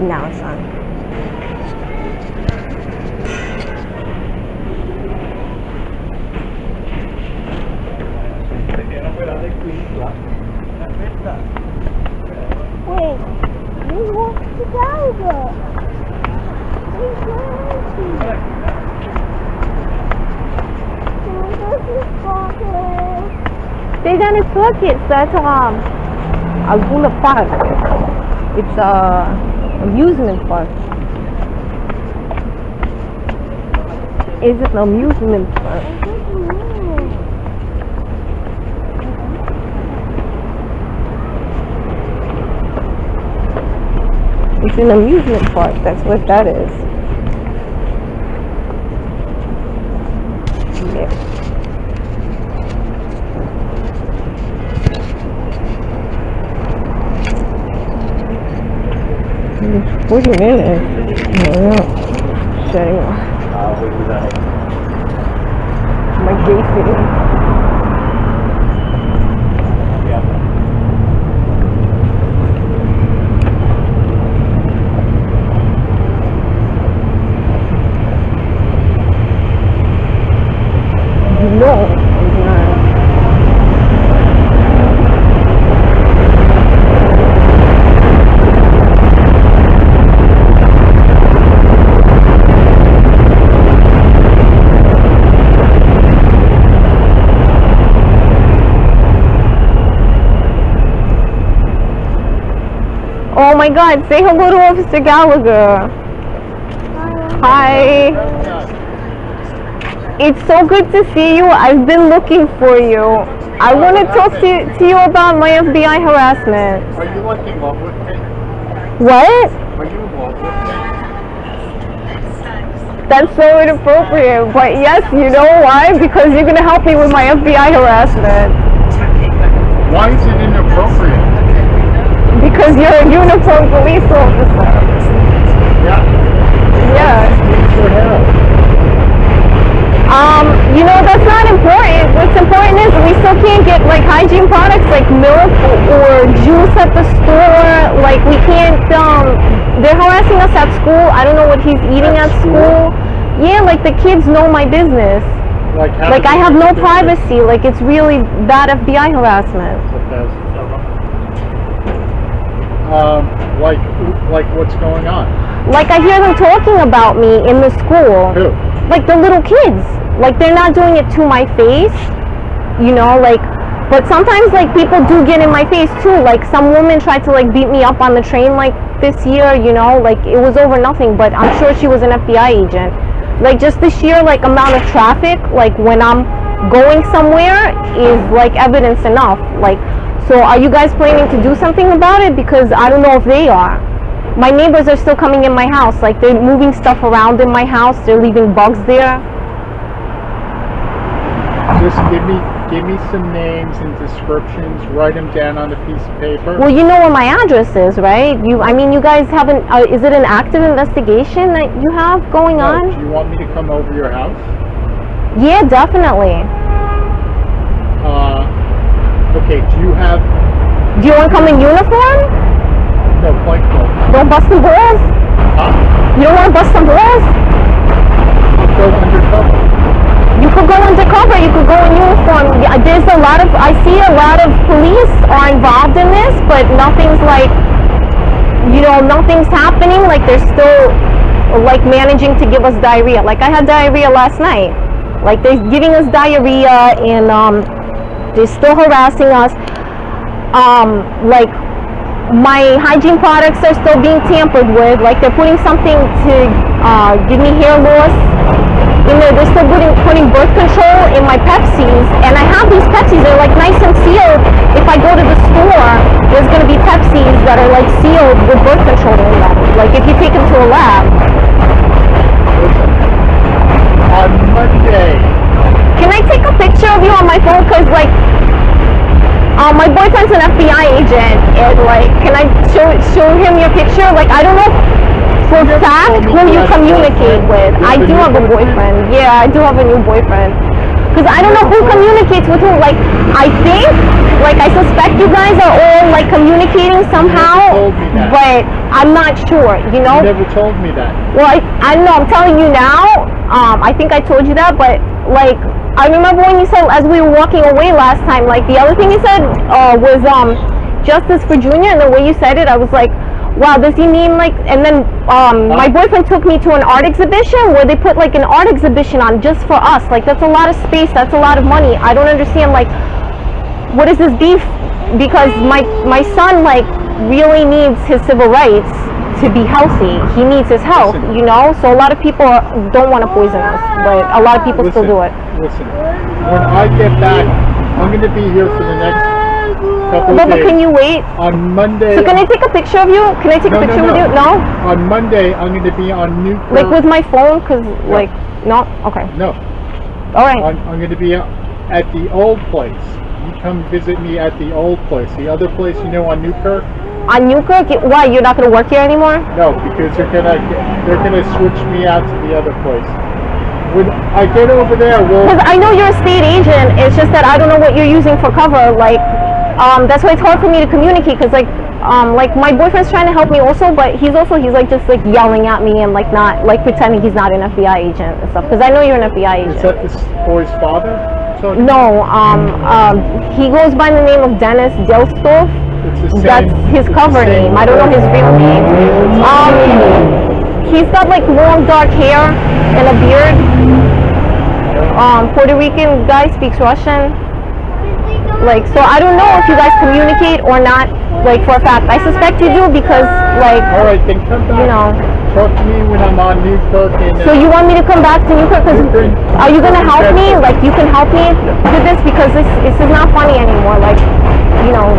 Now it's on. Wait, we walked to Gallagher. They done a circuit at Agula Park. It's a amusement park. Is it an amusement park? It's an amusement park, that's what that is. Yeah. It's 40 minutes. No. Shutting off. My gate fitting. No, I'm not. Oh my God, say hello to Officer Gallagher. Hi. It's so good to see you. I've been looking for you. I want to talk to you about my FBI harassment. Are you like in love with me? What? Are you in love with me? That's so inappropriate. But yes, you know why? Because you're going to help me with my FBI harassment. Why is it inappropriate? Because you're a uniformed police officer. Yeah. Yeah. For help. You know, that's not important. What's important is we still can't get like hygiene products like milk or juice at the store. Like we can't, they're harassing us at school. I don't know what he's eating at school. Yeah, like the kids know my business. Like I have no privacy. Like it's really bad FBI harassment. Like what's going on? Like I hear them talking about me in the school. Who? Like the little kids. Like they're not doing it to my face, you know, like, but sometimes like people do get in my face too. Like some woman tried to like beat me up on the train like this year, you know, like it was over nothing, but I'm sure she was an FBI agent. Like just the sheer like amount of traffic, like when I'm going somewhere is like evidence enough. Like, so are you guys planning to do something about it? Because I don't know if they are. My neighbors are still coming in my house, like they're moving stuff around in my house, they're leaving bugs there. Just give me some names and descriptions, write them down on a piece of paper. Well, you know where my address is, right? I mean, you guys haven't, is it an active investigation that you have going on? Do you want me to come over your house? Yeah, definitely. Okay, do you want to come in uniform? No, like no. Don't bust some balls? Huh? You don't want to bust some balls? Go undercover. You could go undercover, you could go in uniform. There's I see a lot of police are involved in this, but nothing's like, you know, nothing's happening. Like they're still like managing to give us diarrhea. Like I had diarrhea last night. Like they're giving us diarrhea and they're still harassing us. Like my hygiene products are still being tampered with. Like they're putting something to give me hair loss. You know, they're still putting birth control in my Pepsis, and I have these Pepsis, they're like nice and sealed. If I go to the store, there's going to be Pepsis that are like sealed with birth control in them. Like if you take them to a lab. Listen, on Monday. Can I take a picture of you on my phone? Because like, my boyfriend's an FBI agent, and like, can I show him your picture? Like, I don't know for a fact who you communicate with. I do have a boyfriend. Yeah, I do have a new boyfriend. Because I don't know who communicates with who. Like, I think, like, I suspect you guys are all, like, communicating somehow. You never told me that. But I'm not sure, you know? You never told me that. Well, I don't know, I'm telling you now. I think I told you that, but, like, I remember when you said, as we were walking away last time, like, the other thing you said was, justice for Junior, and the way you said it, I was like, wow, does he mean, like, and then, my boyfriend took me to an art exhibition where they put, like, an art exhibition on just for us. Like, that's a lot of space, that's a lot of money. I don't understand, like, what is this beef? Because my son, like, really needs his civil rights to be healthy. He needs his health, you know? So a lot of people don't want to poison us, but a lot of people still do it. Listen, when I get back, I'm going to be here for the next couple of days. But can you wait? On Monday... So can I take a picture of you? Can I take a picture with you? No? On Monday, I'm going to be on Newkirk. Like with my phone? Because, like, no? Okay. No. All right. I'm going to be at the old place. You come visit me at the old place. The other place, you know, on Newkirk? On Newkirk? Why? You're not going to work here anymore? No, because they're gonna switch me out to the other place. When I get over there, because I know you're a state agent. It's just that I don't know what you're using for cover. Like, that's why it's hard for me to communicate. Because like my boyfriend's trying to help me also, but he's like just like yelling at me and like not like pretending he's not an FBI agent and stuff. Because I know you're an FBI agent. Is that this boy's father? No. He goes by the name of Dennis Delstov. That's his cover name. I don't know his real name. He's got like long dark hair and a beard. Puerto Rican guy, speaks Russian. Like, so I don't know if you guys communicate or not, like, for a fact. I suspect you do because, like, all right, then come back. You know. Talk to me when I'm on Newkirk. So you want me to come back to Newkirk? Cause are you gonna help me? Like, you can help me with this because this is not funny anymore. Like, you know,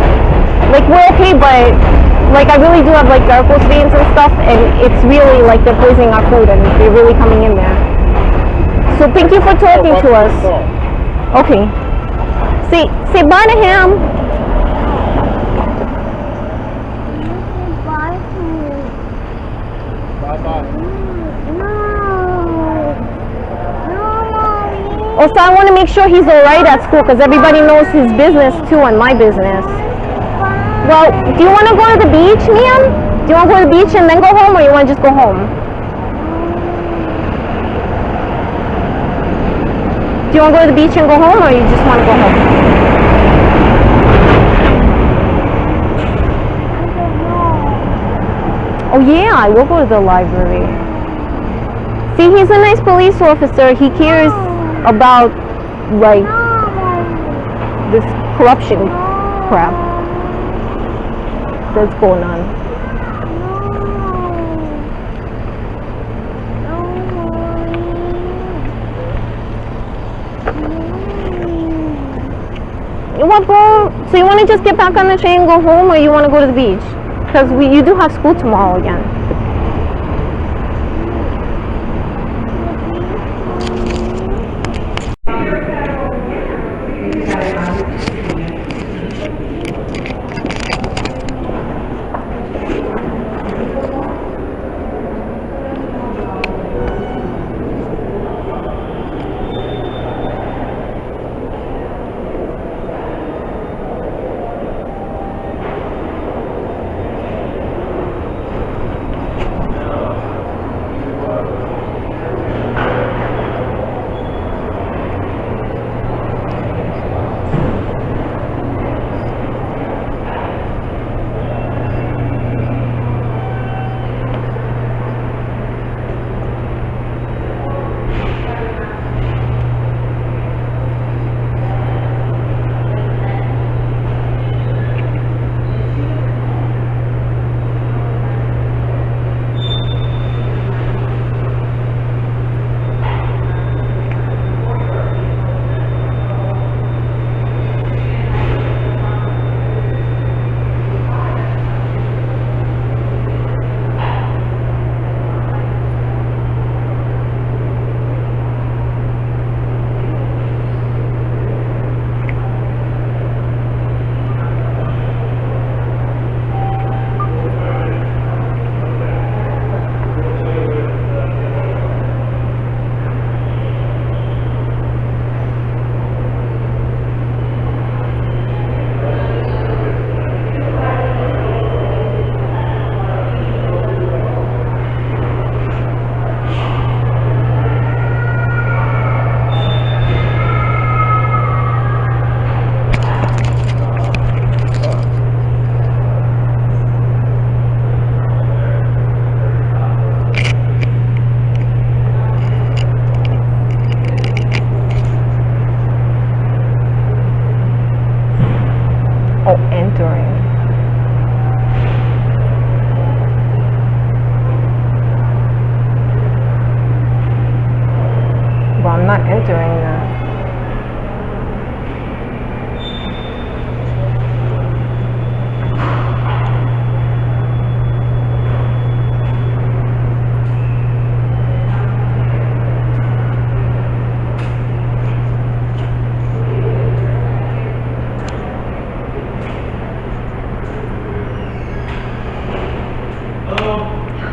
like we're okay, but like I really do have like varicose veins and stuff, and it's really like they're poisoning our food and they're really coming in there. So thank you for talking to us. Okay. Say bye to him. Also, I want to make sure he's alright at school because everybody knows his business too and my business. Well, do you want to go to the beach, ma'am? Do you want to go to the beach and then go home, or you want to just go home? Do you want to go to the beach and go home, or you just want to go home? Oh yeah, I will go to the library. See, he's a nice police officer. He cares about, like, this corruption crap that's going on. What, bro? So you want to just get back on the train and go home, or you want to go to the beach? Because you do have school tomorrow again.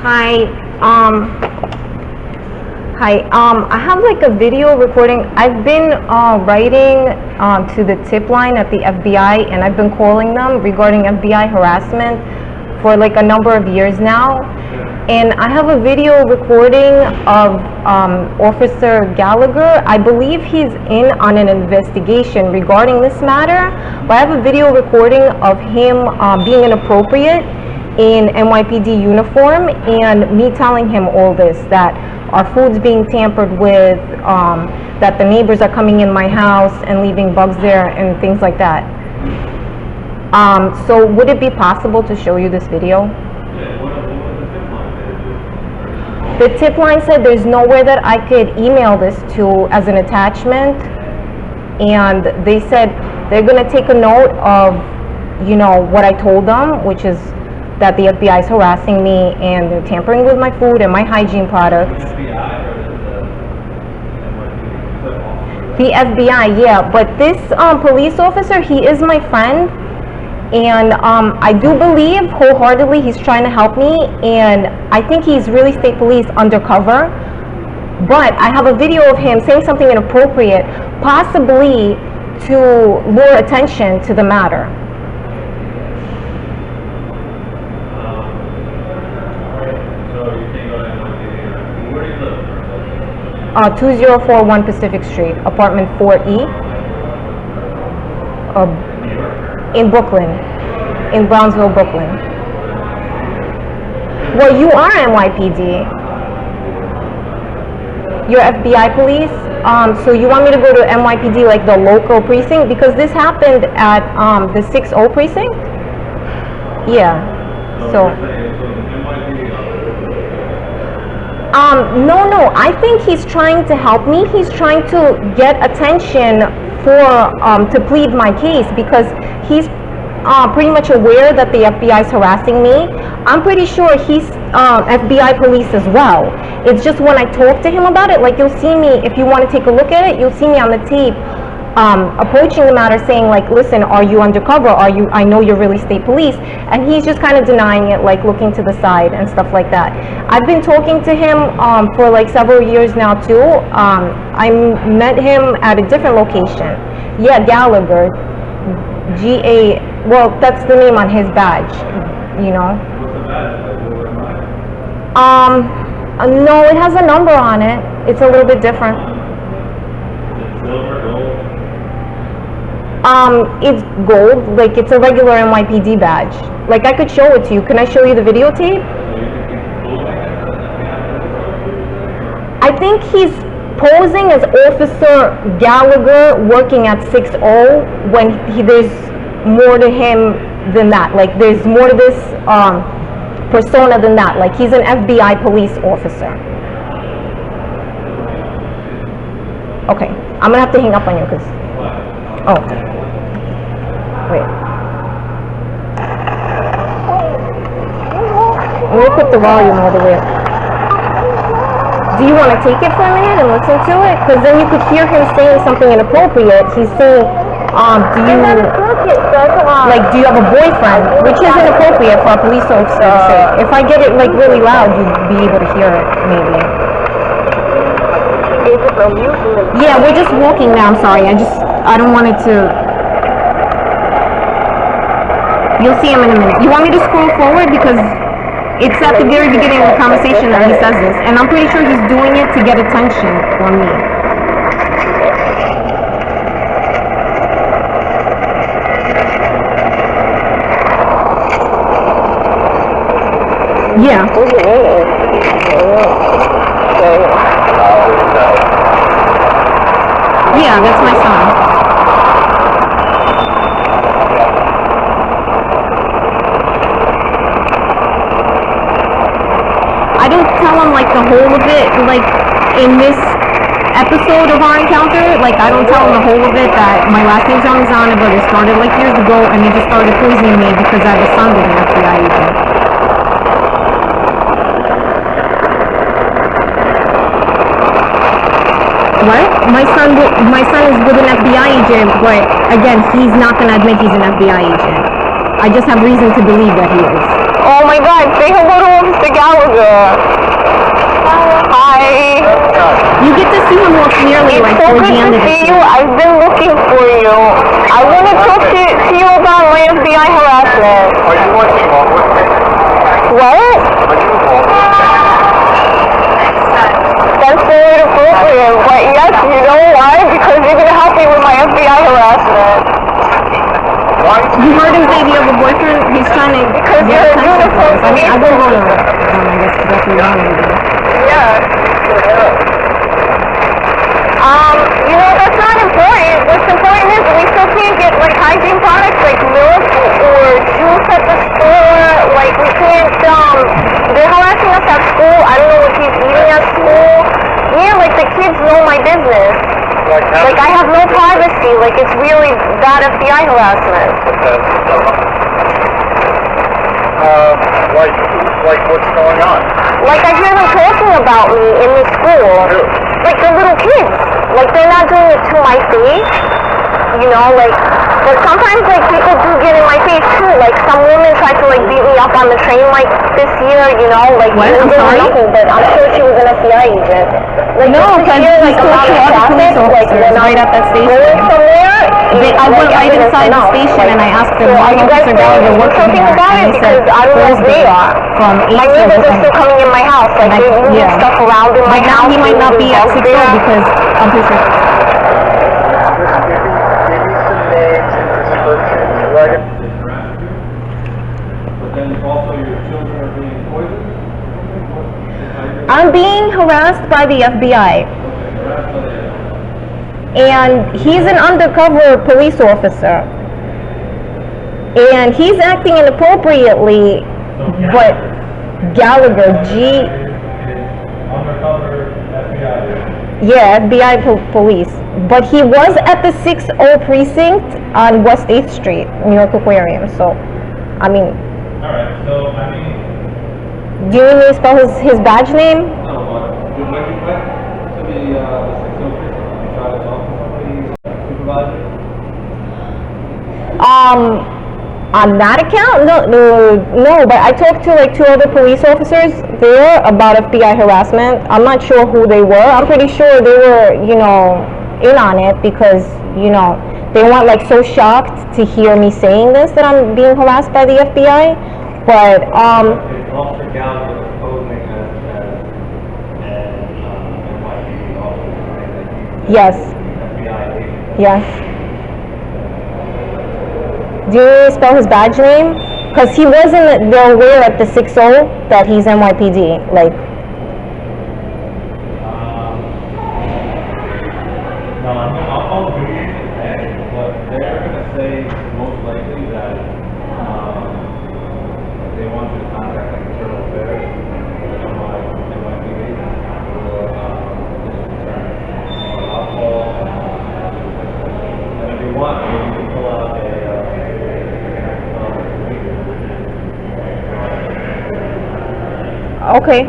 Hi, I have like a video recording. I've been writing to the tip line at the FBI, and I've been calling them regarding FBI harassment for like a number of years now. And I have a video recording of Officer Gallagher. I believe he's in on an investigation regarding this matter, but I have a video recording of him being inappropriate in NYPD uniform, and me telling him all this, that our food's being tampered with, that the neighbors are coming in my house and leaving bugs there and things like that. So would it be possible to show you this video? The tip line said there's nowhere that I could email this to as an attachment, and they said they're going to take a note of, you know, what I told them, which is that the FBI is harassing me and they're tampering with my food and my hygiene products. The FBI, yeah, but this police officer, he is my friend, and I do believe wholeheartedly he's trying to help me, and I think he's really state police undercover. But I have a video of him saying something inappropriate, possibly to lure attention to the matter. 2041 Pacific Street, apartment 4E, in Brooklyn, in Brownsville, Brooklyn. Well, you are NYPD. You're FBI police, so you want me to go to NYPD, like the local precinct? Because this happened at the 6-0 precinct? Yeah, so. No, I think he's trying to help me. He's trying to get attention to plead my case, because he's pretty much aware that the FBI is harassing me. I'm pretty sure he's FBI police as well. It's just when I talk to him about it, like you'll see me, if you want to take a look at it, you'll see me on the tape approaching the matter saying like, listen, are you undercover? I know you're really state police. And he's just kind of denying it, like looking to the side and stuff like that. I've been talking to him for like several years now too. I met him at a different location. Yeah, Gallagher, G-A, well, that's the name on his badge, you know. No, it has a number on it. It's a little bit different. It's gold, like it's a regular NYPD badge. Like I could show it to you. Can I show you the videotape? I think he's posing as Officer Gallagher working at 6-0 when there's more to him than that. Like there's more to this persona than that. Like he's an FBI police officer. Okay, I'm gonna have to hang up on you because. Oh. Wait. I'm gonna put the volume all the way up. Do you want to take it for a minute and listen to it? Because then you could hear him saying something inappropriate. He's saying, do you have a boyfriend? Which is inappropriate for a police officer to say. If I get it like really loud, you'd be able to hear it, maybe. Yeah, we're just walking now. I'm sorry. I don't want it to. You'll see him in a minute. You want me to scroll forward because it's at the very beginning of the conversation that he says this, and I'm pretty sure he's doing it to get attention from me. Yeah. Yeah, that's my son. I don't tell him like the whole of it, like in this episode of our encounter, like I don't tell him the whole of it that my last name's Alexander, but it started like years ago and they just started poisoning me because I have a son with an FBI agent. What? My son is with an FBI agent, but again, he's not going to admit he's an FBI agent. I just have reason to believe that he is. Oh my God, say hello to Mr. Gallagher. Hi. You get to see him more clearly, It's like, so towards good the end to of the see scene. you. I've been looking for you. I want to talk to you about my FBI harassment. Are you involved with me? What? Are you involved with me? That's so inappropriate. But yes, you know why? Because you're going to help me with my FBI harassment. Why? You heard him say you have a boyfriend? He's trying to Because get you're a attention for uniform us. I mean, I will go to policeman. I guess that's what you want me to do. Yeah. You know, that's not important. What's important is we still can't get, like, hygiene products like milk or juice at the store. Like, we can't, they're harassing us at school. I don't know what he's eating at school. Yeah, like, the kids know my business. Like, I have no privacy. Like, it's really bad FBI harassment. Like what's going on? Like, I hear them talking about me in the school. Like, the little kids. Like, they're not doing it to my face. You know, like, but sometimes, like, people do get in my face, too. Like, some woman tried to, like, beat me up on the train, like, this year, you know, like, What? it I'm was sorry? nothing, but I'm sure she was an FBI agent. Like, No, just to because hear, he like, spoke about to the other traffic, police like, officers when I'm right at that station. going somewhere, I went right evidence inside the enough. station and I asked them, So what are you guys officer Gallagher doing working something here? about And it? they said, Because I don't know if they Thursday are. from 8 My to neighbors are still coming in my house. Like, they're moving yeah. stuff around in my Right now house. he might not be at 6 there. because I'm pretty sure. Just give me some names and descriptions. Right? But then also your children are being poisoned? I'm being harassed by the FBI. And he's an undercover police officer. And he's acting inappropriately, but Gallagher, Undercover FBI. yeah, FBI police. But he was at the 60 precinct on West 8th Street, New York Aquarium. So, I mean, Alright, so I mean, do you need me to spell his badge name? no, but when you went to the 60 precinct, you try to talk to somebody's supervisor? On that account, no. But I talked to like 2 other police officers there about FBI harassment. I'm not sure who they were. I'm pretty sure they were, you know, in on it because, you know, they weren't like so shocked to hear me saying this that I'm being harassed by the FBI. But Officer Gallagher was posing as NYPD officer. yes, FBI agent. yes. Do you need to spell his badge name? Because he wasn't, they're aware at the 60 that he's NYPD. Like, No, I'll call the duty agent, but they're going to say most likely that they want you to contact like internal affairs or NYPD or district attorney. I'll call, and if you want, maybe you can pull out a okay.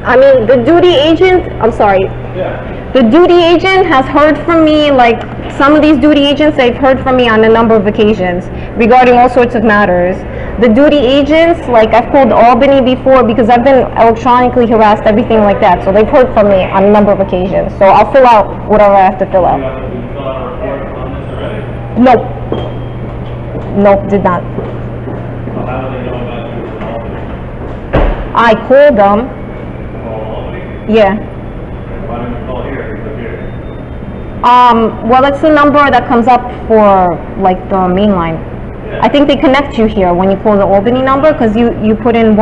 I mean, the duty agent, I'm sorry, Yeah. the duty agent has heard from me, like, some of these duty agents, they've heard from me on a number of occasions regarding all sorts of matters. The duty agents, like, I've called Albany before because I've been electronically harassed, everything like that, so they've heard from me on a number of occasions. So I'll fill out whatever I have to fill out. Did you fill out a report on this already? Nope. Nope, did not. Well, how do they know about you as an officer? I called them, Call Albany? yeah. Why don't you call here? Because here. Well, it's the number that comes up for, like, the main line. I think they connect you here when you call the Albany number, because you put in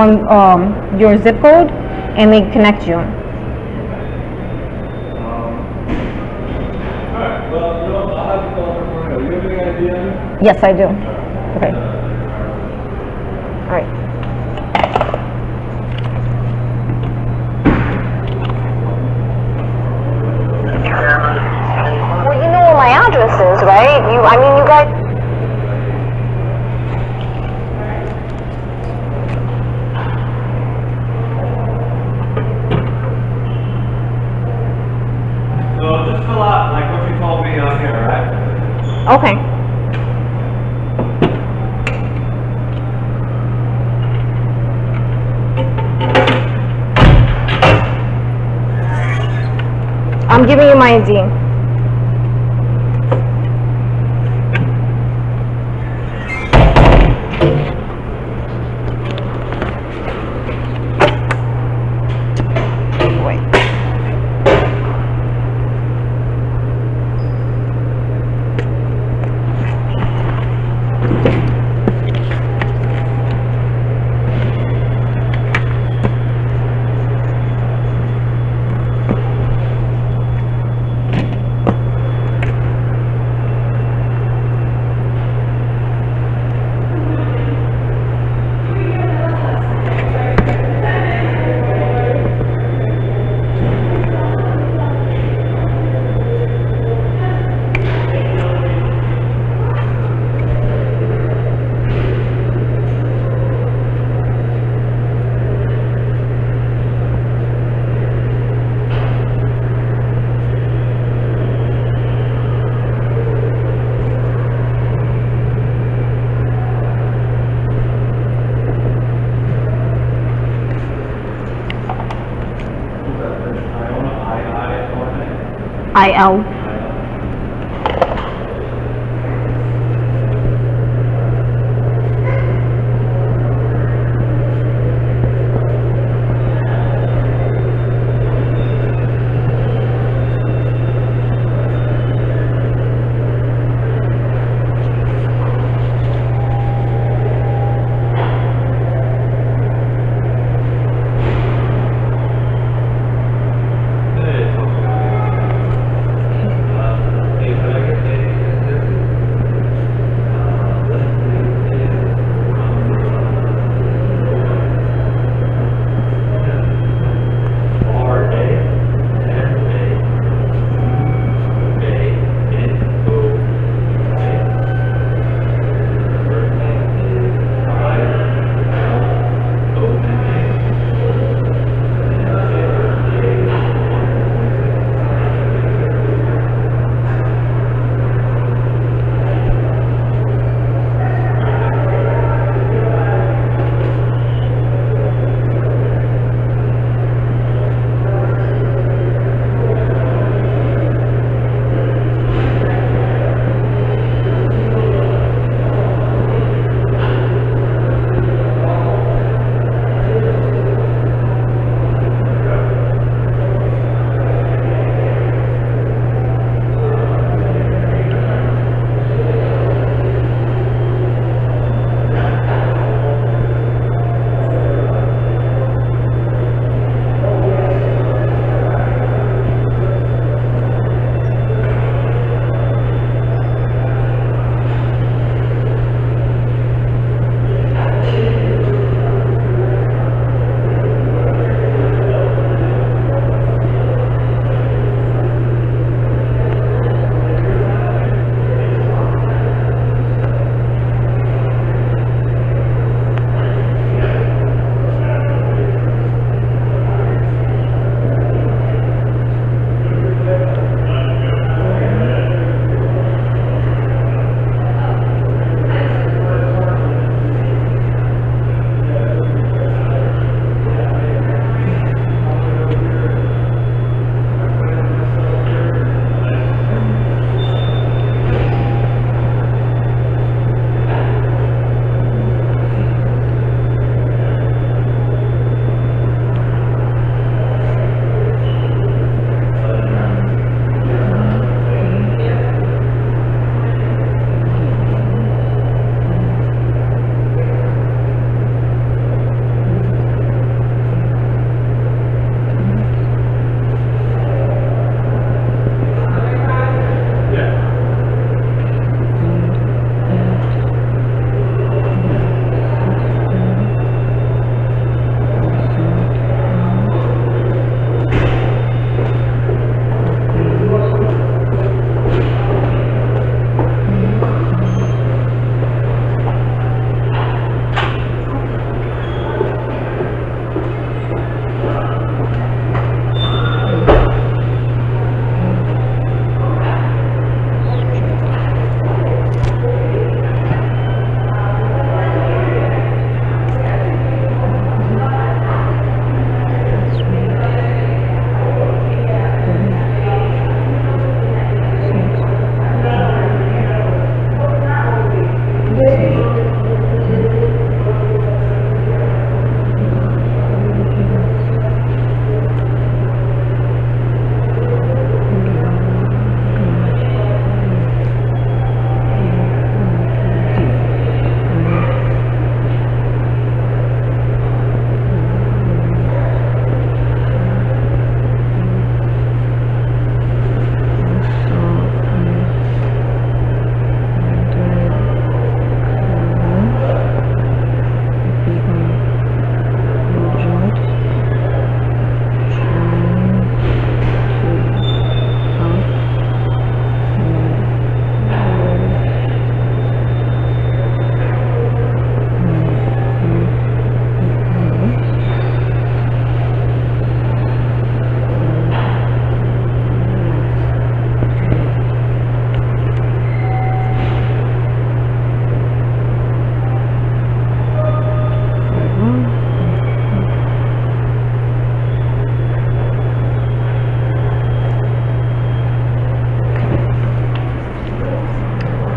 your zip code, and they connect you. Alright, well, you know, I'll have you call her tomorrow. You have any idea? Yes, I do. Okay. All right. Well, you know what my address is, right? I mean, you guys... So just fill out like what you told me on here, right? Okay. I'm giving you my ID. Wait. IL.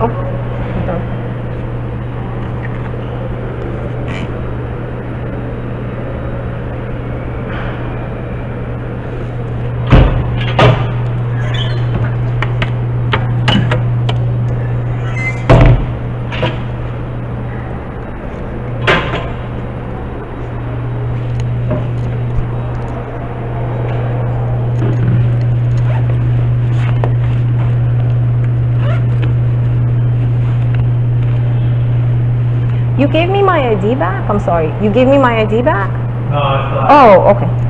Oh. Okay. You gave me my ID back? I'm sorry. You gave me my ID back? No, it's not. Oh, okay.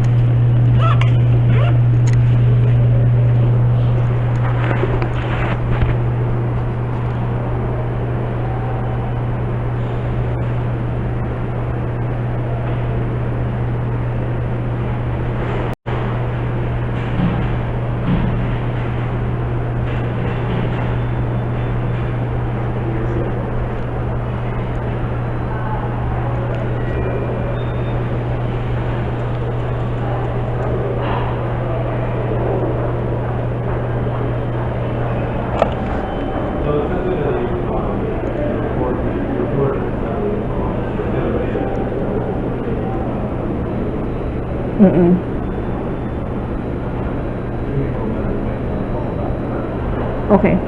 So essentially, report Okay.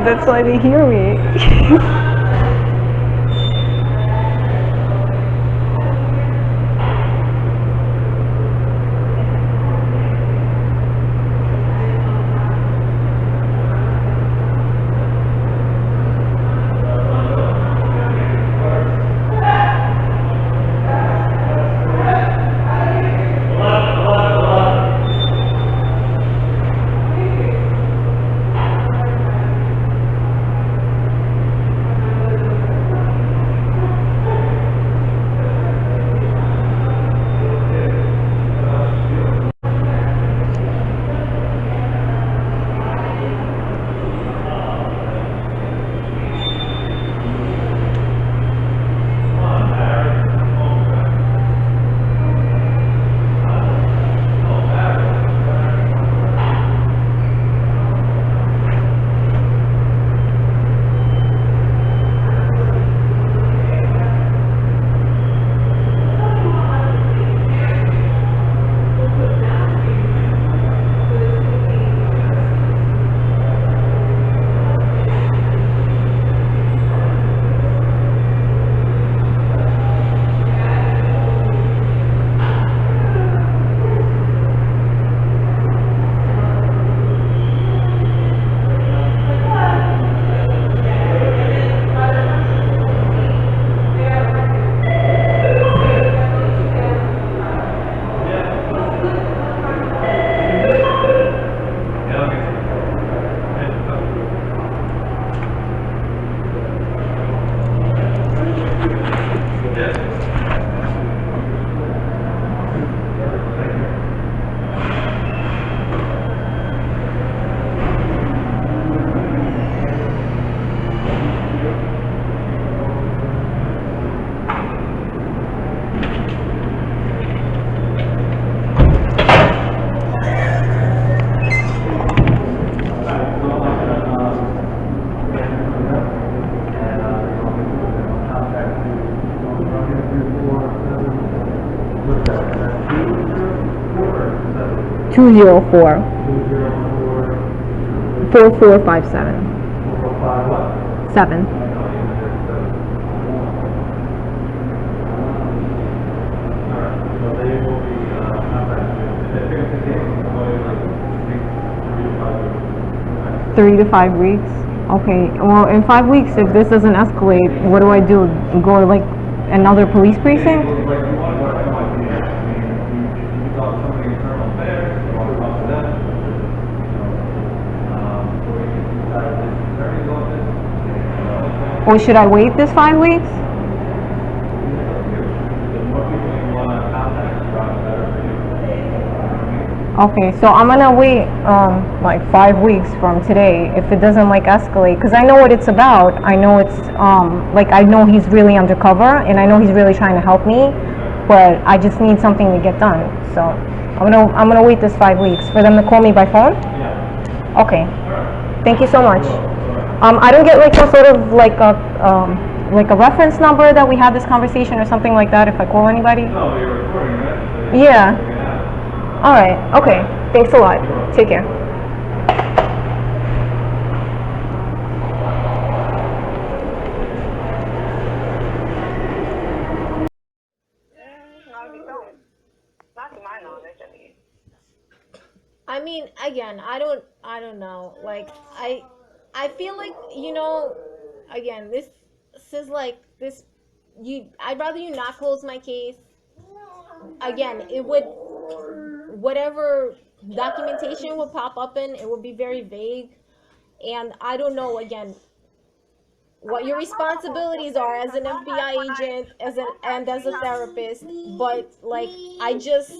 That's why they hear me. Two 204 4457 7. Three to 5 weeks. Okay. Well, in 5 weeks, if this doesn't escalate, what do I do? Go to like another police precinct? Or should I wait this 5 weeks? Okay, so I'm gonna wait like 5 weeks from today if it doesn't like escalate, because I know what it's about. I know it's like I know he's really undercover and I know he's really trying to help me, but I just need something to get done. So I'm gonna wait this 5 weeks for them to call me by phone. Yeah. Okay. Thank you so much. I don't get like some sort of like a reference number that we had this conversation or something like that if I call anybody. No, you're recording, right? Yeah. All right. Okay. Thanks a lot. Take care. No, you don't. Not to my knowledge, I mean. I mean, again, I don't know. Like, I feel like, again, this is like this. I'd rather you not close my case. Again, it would, whatever documentation would pop up in, it would be very vague. And I don't know, again, what your responsibilities are as an FBI agent, as a therapist, but like, I just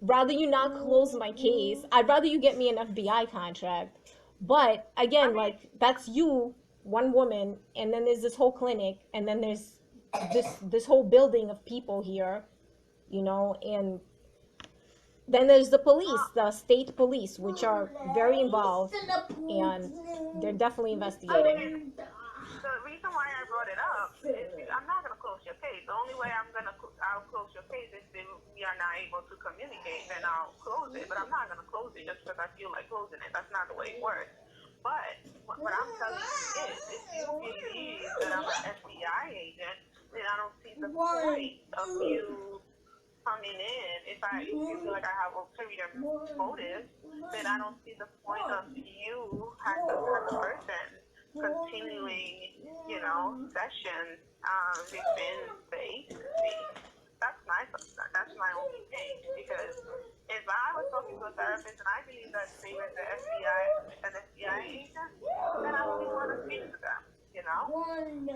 rather you not close my case. I'd rather you get me an FBI contract. But again, like, that's you, one woman, and then there's this whole clinic, and then there's this whole building of people here, and then there's the police, the state police, which are very involved, and they're definitely investigating. The reason why I brought it up is I'm not going to close your case. The only way I'll close your case is if we are not able to communicate, then I'll close it. But I'm not going to close it just because I feel like closing it. That's not the way it works. But what I'm telling you is, if you believe that I'm an FBI agent, then I don't see the point of you coming in. If you feel like I have ulterior motive, then I don't see the point of you as a person continuing, sessions within the agency. That's my only thing, because if I was talking to a therapist and I believe that they were an FBI agent, then I wouldn't want to speak to them.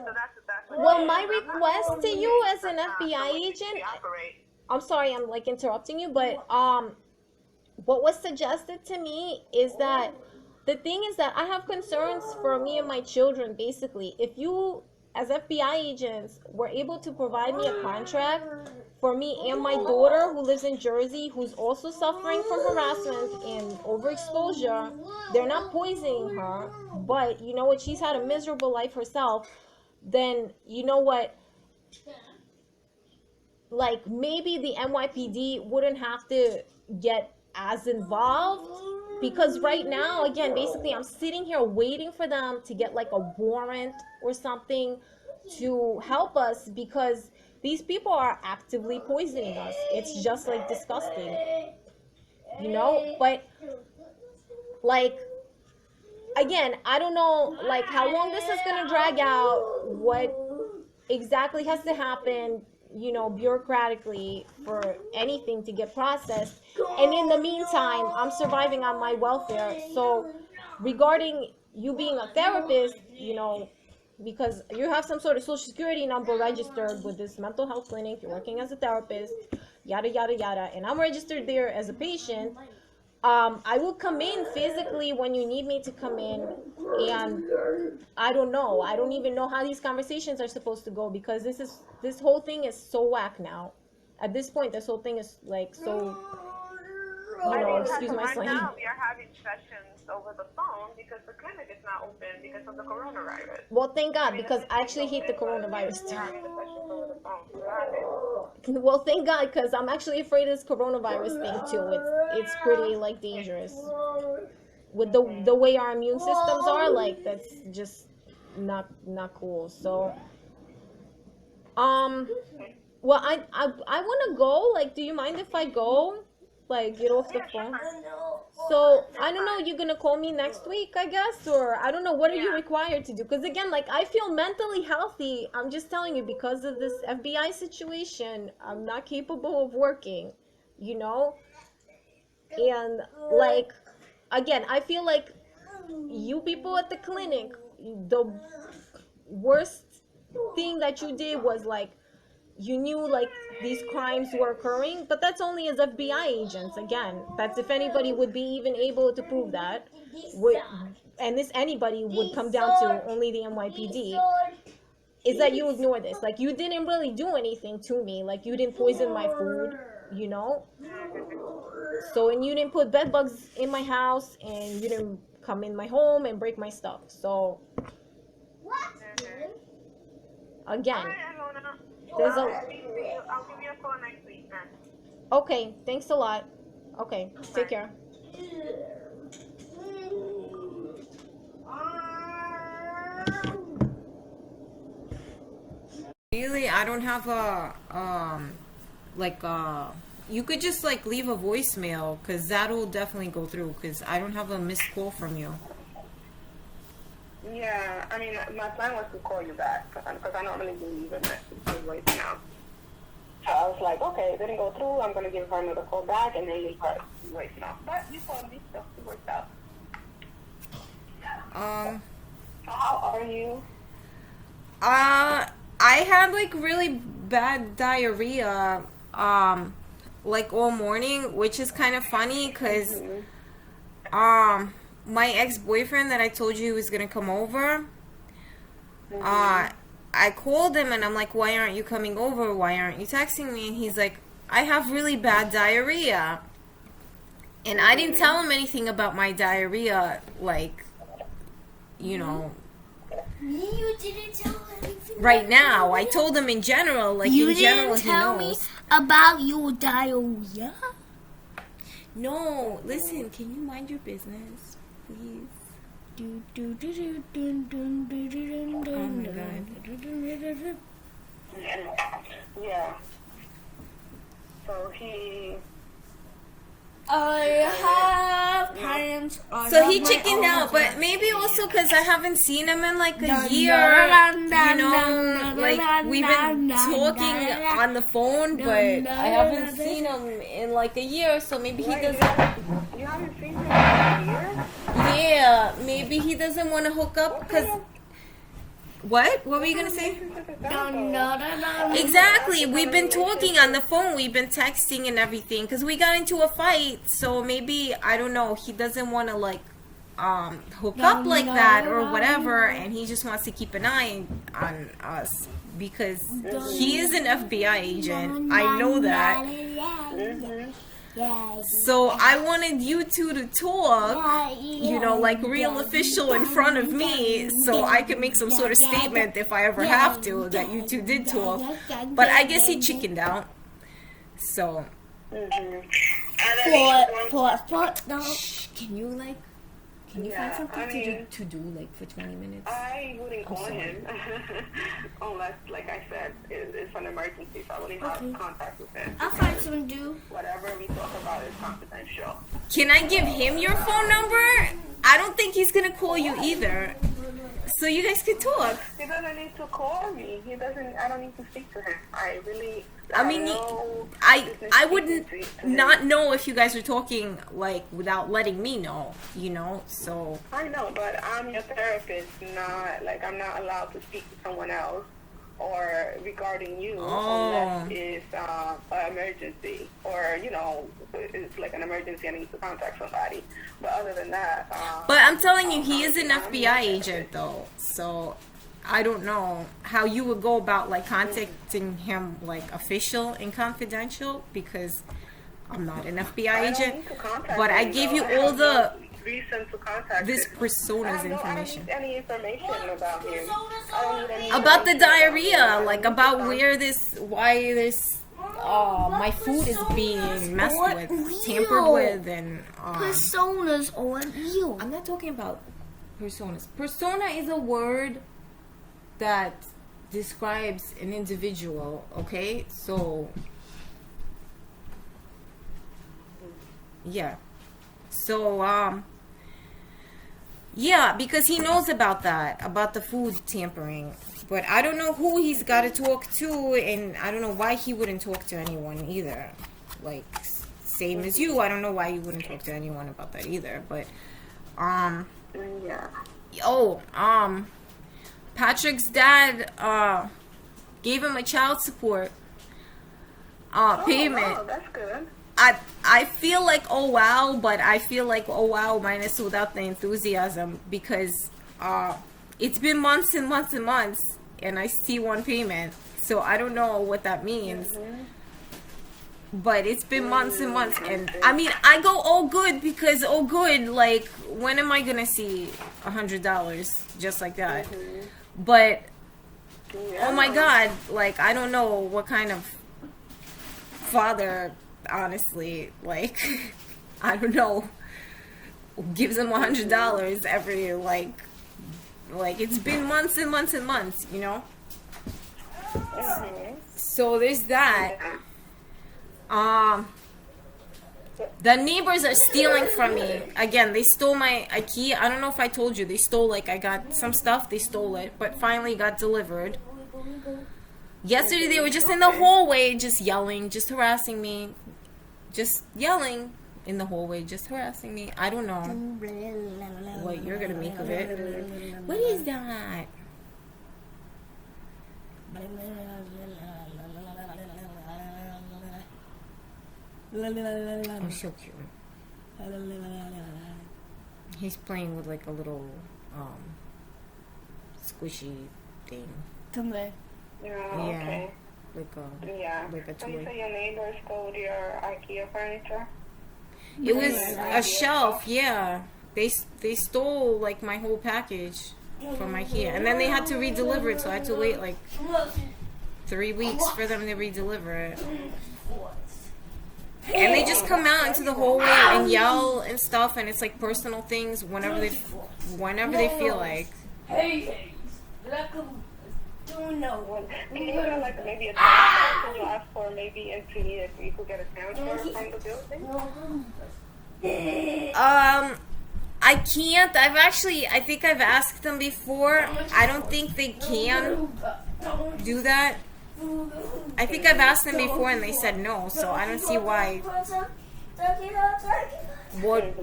So that's what Well, it my is. But I'm not request to saying you as an that's not FBI the way agent, we operate. I'm sorry, I'm like interrupting you, but what was suggested to me is that the thing is that I have concerns for me and my children. Basically, if you as FBI agents were able to provide me a contract for me and my daughter who lives in Jersey, who's also suffering from harassment and overexposure, they're not poisoning her, but you know what, she's had a miserable life herself, then you know what, like maybe the NYPD wouldn't have to get as involved, because right now, again, basically I'm sitting here waiting for them to get like a warrant or something to help us, because these people are actively poisoning us. It's just like disgusting, but like, again, I don't know like how long this is going to drag out, what exactly has to happen, bureaucratically for anything to get processed. And in the meantime, I'm surviving on my welfare. So regarding you being a therapist, because you have some sort of social security number registered with this mental health clinic, you're working as a therapist, yada yada yada, and I'm registered there as a patient. I will come in physically when you need me to come in, and I don't know. I don't even know how these conversations are supposed to go, because this whole thing is so whack now. At this point, this whole thing is like so, excuse my Right slang. now, we are having sessions over the phone because the clinic is not open because of the coronavirus. Well, thank God, because I actually hate the coronavirus We're too. having the sessions over the phone. So what happened? Well, thank God, because I'm actually afraid of this coronavirus thing too. It's pretty like dangerous. With the way our immune systems are, like that's just not cool. So well, I want to go. Like, do you mind if I go? Like, get off the phone. So I don't know. You're gonna call me next week, I guess, or I don't know. What are you required to do? Because again, like I feel mentally healthy. I'm just telling you, because of this FBI situation, I'm not capable of working. And like, again, I feel like you people at the clinic, the worst thing that you did was like, you knew like these crimes were occurring, but that's only as FBI agents. Again, that's if anybody would be even able to prove that. And this anybody would come down to only the NYPD. Is that you ignore this? Like, you didn't really do anything to me. Like, you didn't poison my food, So, and you didn't put bed bugs in my house, and you didn't come in my home and break my stuff. So, again, there's I'll give you a call next week then. Okay, thanks a lot. Okay, take care. Really, I don't have you could just like leave a voicemail, because that'll definitely go through, because I don't have a missed call from you. Yeah, I mean, my plan was to call you back because I normally do leave a message right now. So I was like, okay, it didn't go through. I'm going to give her another call back and then leave her voicemail. But you called me, so it worked out. So how are you? I had like really bad diarrhea, like all morning, which is kind of funny, because, my ex-boyfriend that I told you he was gonna come over, I called him and I'm like, why aren't you coming over? Why aren't you texting me? And he's like, I have really bad diarrhea. And I didn't tell him anything about my diarrhea, like, You didn't tell anything. right now. I told him in general, like You in general, didn't tell he me knows. about your diarrhea. No, listen, can you mind your business, please? Oh my god. Yeah. So he. I have plans. So he chickened out, but maybe also because I haven't seen him in like a year. You know, like we've been talking on the phone, but I haven't seen him in like a year. So maybe he doesn't. You haven't seen him in a year? Yeah, maybe he doesn't want to hook up because. What? What were you gonna say? Exactly. We've been talking on the phone. We've been texting and everything because we got into a fight. So maybe I don't know. He doesn't want to like hook up like that or whatever, and he just wants to keep an eye on us because he is an FBI agent. I know that. So I wanted you two to talk, you know, like real official in front of me, so I could make some sort of statement if I ever have to that you two did talk. But I guess he chickened out. So. Shh, can you like? Can you find something to do like for 20 minutes? I wouldn't call him unless, like I said, it's an emergency, so I wouldn't have contact with him. I'll find something to do. Whatever we talk about is confidential. Can I give him your phone number? I don't think he's gonna call you either. So you guys can talk. He doesn't need to call me. I don't need to speak to him. I wouldn't not know if you guys were talking like without letting me know, you know. So I know, but I'm your therapist. I'm not allowed to speak to someone else or regarding you unless it's an emergency or it's like an emergency. I need to contact somebody. But other than that, but I'm telling you, he is an FBI agent though, so. I don't know how you would go about like contacting him like official and confidential because I'm not an FBI agent. But I gave you all the this persona's information. I don't need any information about him. About the diarrhea, like about why this my food is being messed with, tampered with, and Personas on you. I'm not talking about personas. Persona is a word that describes an individual, okay? So yeah. So yeah, because he knows about that, about the food tampering. But I don't know who he's got to talk to, and I don't know why he wouldn't talk to anyone either. Like same as you, I don't know why you wouldn't talk to anyone about that either. But yeah. Patrick's dad gave him a child support payment. Oh, that's good. I feel like oh wow, but I feel like oh wow minus without the enthusiasm because it's been months and months and months and I see one payment, so I don't know what that means. But it's been months and months, and I mean I go oh good because oh good, like when am I gonna see $100 just like that? But oh my god, like I don't know what kind of father, honestly, like I don't know, gives him $100 every like it's been months and months and months, you know. So there's that. The neighbors are stealing from me. Again, they stole my IKEA. I don't know if I told you. They stole, like, I got some stuff. They stole it. But finally got delivered. Yesterday, they were just in the hallway, just yelling, just harassing me. Just yelling in the hallway, just harassing me. I don't know what you're going to make of it. What is that? Oh, so cute. He's playing with like a little squishy thing. Yeah, okay. Like a So you toy. say your neighbor stole your IKEA furniture? It was a shelf, yeah. They stole like my whole package from IKEA, and then they had to re-deliver it, so I had to wait like 3 weeks for them to re-deliver it. and they just come out into the hallway and yell and stuff, and it's like personal things whenever they feel like. Hey, like don't know. Can you get like maybe a transfer? Can you ask for maybe if you could get a transfer from the building? I can't. I think I've asked them before. I don't think they can do that. I think I've asked them before and they said no, so I don't see why. What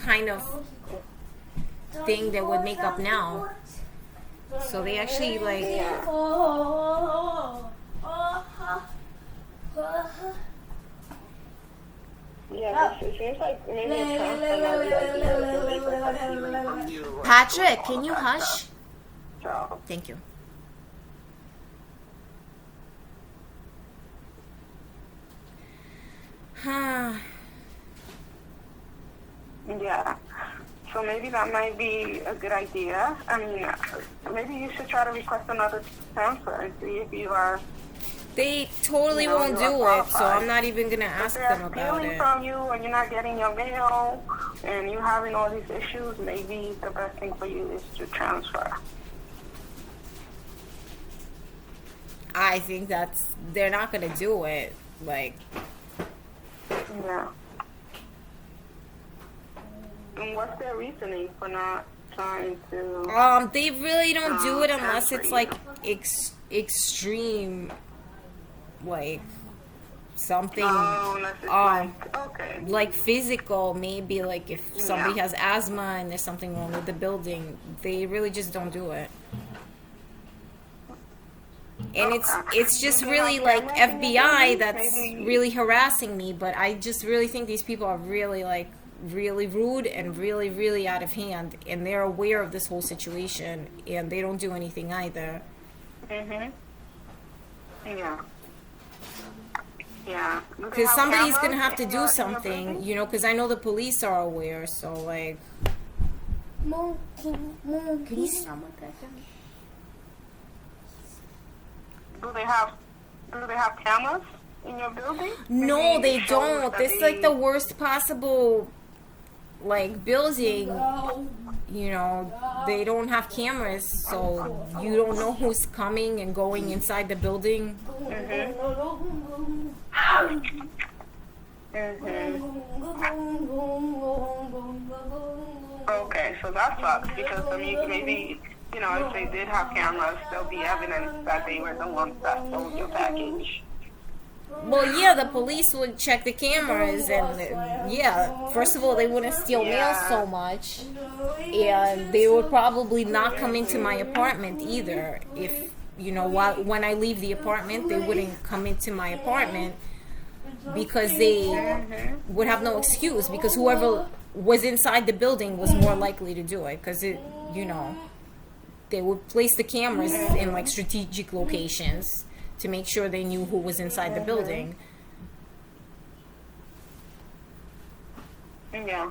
kind of thing they would make up now? So they actually like. Yeah, it seems like maybe a transfer. Patrick, can you hush? So, Thank you. yeah. So maybe that might be a good idea. I mean, maybe you should try to request another transfer and see if you are. They totally won't do it, so I'm not even gonna ask them about stealing it. from you and you're not getting your mail and you're having all these issues, maybe the best thing for you is to transfer. I think they're not gonna do it. Like, Yeah. And what's their reasoning for not trying to? they really don't do it unless it's like extreme, like something, unless it's okay. like physical. Maybe like if somebody has asthma and there's something wrong with the building, they really just don't do it. And it's just really like FBI that's really harassing me, but I just really think these people are really rude and really out of hand, and they're aware of this whole situation and they don't do anything either. Yeah. Yeah. Because somebody's gonna have to do something, you know, because I know the police are aware, so like. Can you stop with that? Do they have cameras in your building? No, they don't. This is like the worst possible like building. You know, they don't have cameras, so you don't know who's coming and going inside the building. Okay, so that sucks because I mean, maybe, you know, if they did have cameras, there'll be evidence that they were the ones that stole your package. Well, yeah, the police would check the cameras, and yeah, first of all, they wouldn't steal mail so much, and they would probably not come into my apartment either. If, you know, when I leave the apartment, they wouldn't come into my apartment because they would have no excuse, because whoever was inside the building was more likely to do it, because it, you know, they would place the cameras in like strategic locations to make sure they knew who was inside the building. Yeah,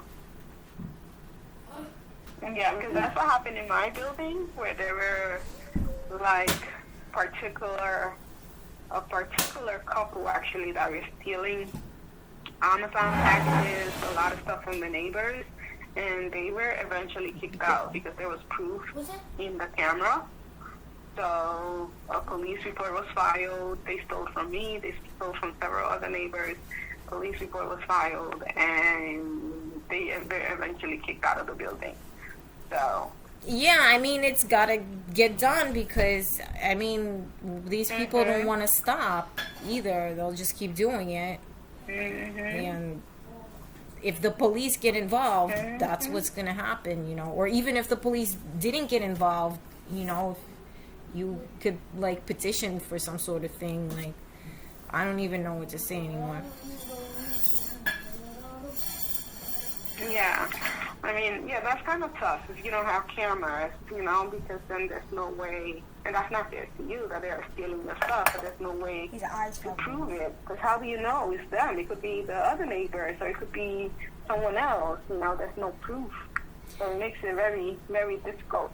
because that's what happened in my building, where there were like a particular couple actually that were stealing Amazon packages, a lot of stuff from the neighbors, and they were eventually kicked out because there was proof in the camera. So a police report was filed. They stole from me. They stole from several other neighbors. Police report was filed, and they're eventually kicked out of the building. So. Yeah, I mean, it's gotta get done because, I mean, these people don't want to stop either. They'll just keep doing it. And if the police get involved, that's what's gonna happen, you know. Or even if the police didn't get involved, you know, you could like petition for some sort of thing. Like, I don't even know what to say anymore. Yeah, I mean, yeah, that's kind of tough if you don't have cameras, you know, because then there's no way, and that's not fair to you that they're stealing your stuff, but there's no way to prove it. Because how do you know it's them? It could be the other neighbors, or it could be someone else. You know, there's no proof, so it makes it very, very difficult.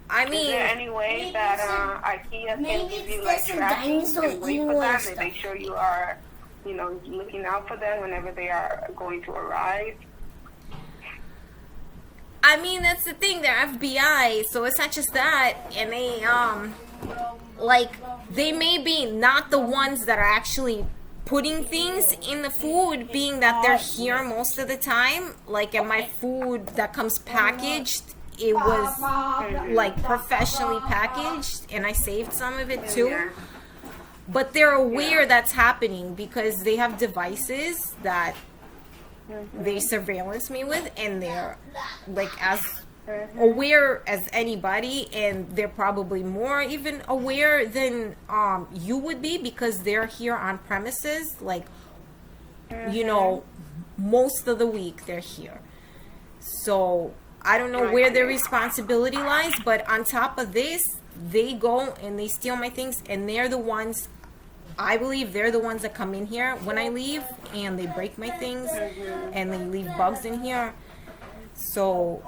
I mean, is there any way that IKEA can give you like tracking and wait for them and make sure you are looking out for them whenever they are going to arrive? I mean, that's the thing. They're FBI, so it's not just that. And they, like, they may be not the ones that are actually putting things in the food, being that they're here most of the time. Like, in my food that comes packaged, it was, like, professionally packaged, and I saved some of it, too. But they're aware that's happening because they have devices that they surveillance me with, and they're like as aware as anybody, and they're probably more even aware than you would be, because they're here on premises, like, most of the week they're here. So I don't know where their responsibility lies, but on top of this, they go and they steal my things, and they're the ones, I believe they're the ones that come in here when I leave, and they break my things, and they leave bugs in here. So,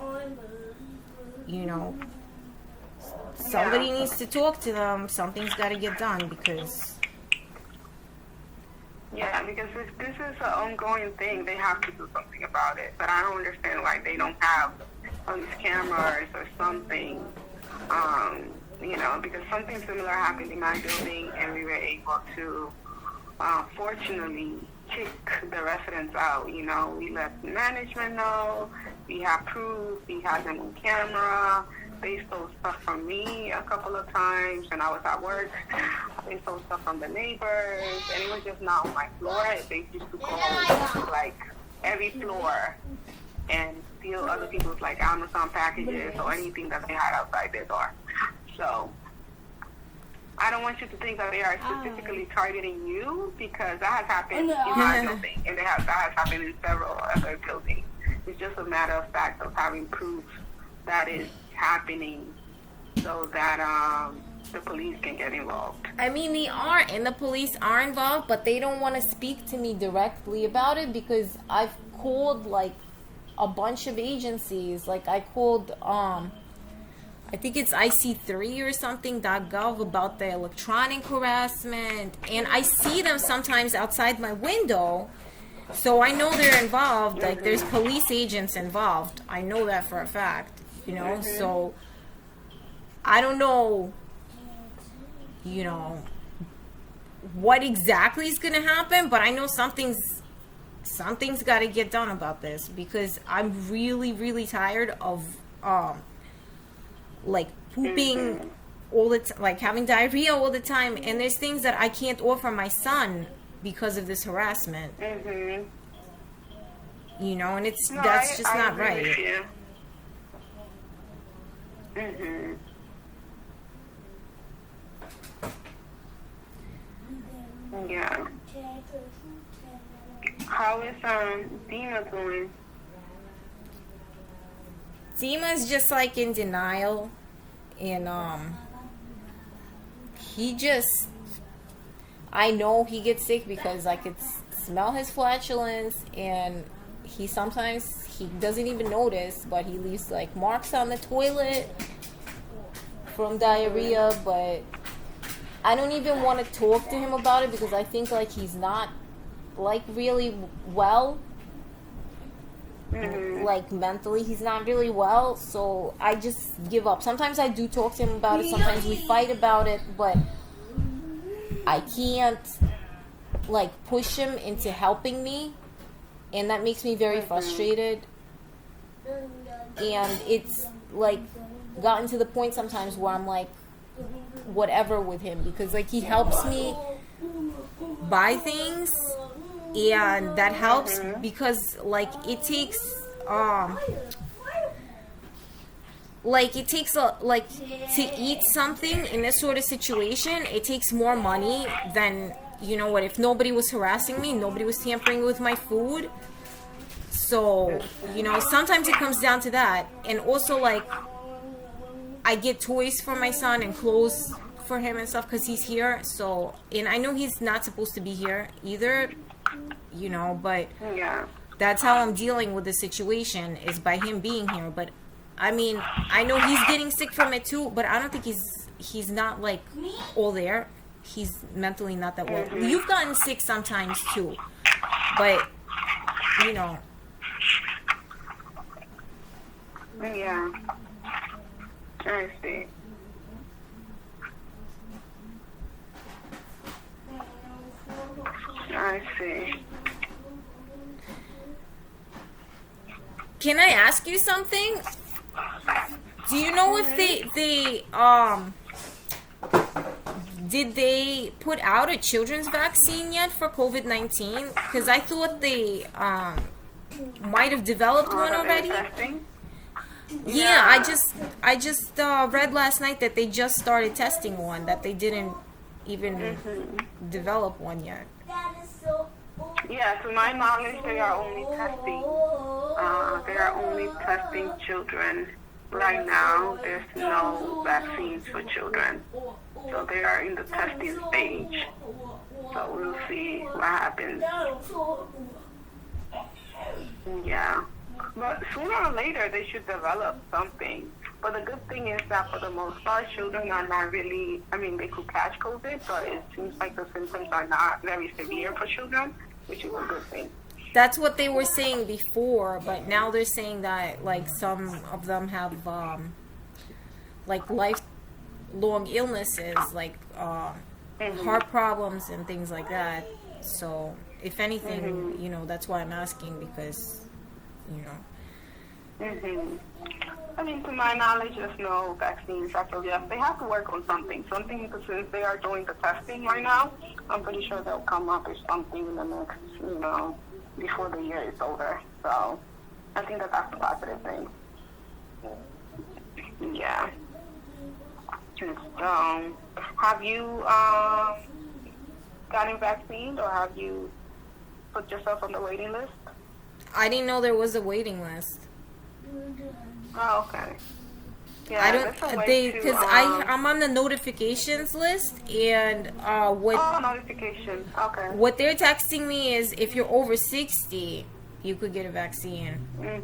somebody needs to talk to them. Something's got to get done, because... Yeah, because if this is an ongoing thing, they have to do something about it. But I don't understand why they don't have these cameras or something. Because something similar happened in my building, and we were able to, fortunately, kick the residents out. We let management know. We have proof. We had them on camera. They stole stuff from me a couple of times, and I was at work. They stole stuff from the neighbors, and it was just not on my floor. They used to go, like, every floor and steal other people's, like, Amazon packages or anything that they had outside their door. So I don't want you to think that they are specifically targeting you, because that has happened in my building, and that has happened in several other buildings. It's just a matter of fact of having proof that is happening, so that the police can get involved. I mean, they are, and the police are involved, but they don't want to speak to me directly about it, because I've called, like, a bunch of agencies. Like, I called, I think it's IC3 or something, .gov, about the electronic harassment, and I see them sometimes outside my window, so I know they're involved. Like, there's police agents involved. I know that for a fact, so I don't know, what exactly is going to happen, but I know something's got to get done about this, because I'm really, really tired of, like, pooping all the time, like having diarrhea all the time, and there's things that I can't offer my son because of this harassment. And that's just not right. Yeah. How is Dina doing? Dima's just, like, in denial, and I know he gets sick because I could smell his flatulence, and he doesn't even notice, but he leaves, like, marks on the toilet from diarrhea. But I don't even want to talk to him about it, because I think, like, he's not, like, really well. Like, mentally he's not really well, so I just give up. Sometimes I do talk to him about it, sometimes we fight about it, but I can't, like, push him into helping me, and that makes me very frustrated. And it's, like, gotten to the point sometimes where I'm like, whatever with him, because, like, he helps me buy things, and that helps, because, like, it takes to eat something in this sort of situation, it takes more money than, if nobody was harassing me, nobody was tampering with my food. So, sometimes it comes down to that. And also, like, I get toys for my son and clothes for him and stuff because he's here. So, and I know he's not supposed to be here either, but that's how I'm dealing with the situation, is by him being here. But I mean, I know he's getting sick from it too, but I don't think he's not, like, all there. he's mentally not that well. You've gotten sick sometimes too, but you know. Yeah. I see. I see. Can I ask you something? Do you know if they did they put out a children's vaccine yet for COVID-19? Because I thought they might have developed one already. Yeah, I just read last night that they just started testing one, that they didn't even develop one yet. Yeah, to my knowledge, they are only testing children right now. There's no vaccines for children, so they are in the testing stage. So we'll see what happens. Yeah, but sooner or later they should develop something. But the good thing is that for the most part, children are not really, I mean, they could catch COVID, but it seems like the symptoms are not very severe for children, which is a good thing. That's what they were saying before, but now they're saying that like some of them have like lifelong illnesses, like heart problems and things like that. So if anything, you know, that's why I'm asking, because you know. I mean, to my knowledge, there's no vaccines. Actually, yes, they have to work on something. Since they are doing the testing right now, I'm pretty sure they'll come up with something in the next, you know, before the year is over. So I think that that's a positive thing. Yeah. Have you gotten vaccinated, or have you put yourself on the waiting list? I didn't know there was a waiting list. Oh, okay. Yeah, I don't. Because I'm on the notifications list, and what? Oh, notifications. Okay. What they're texting me is if you're over 60, you could get a vaccine. Yeah.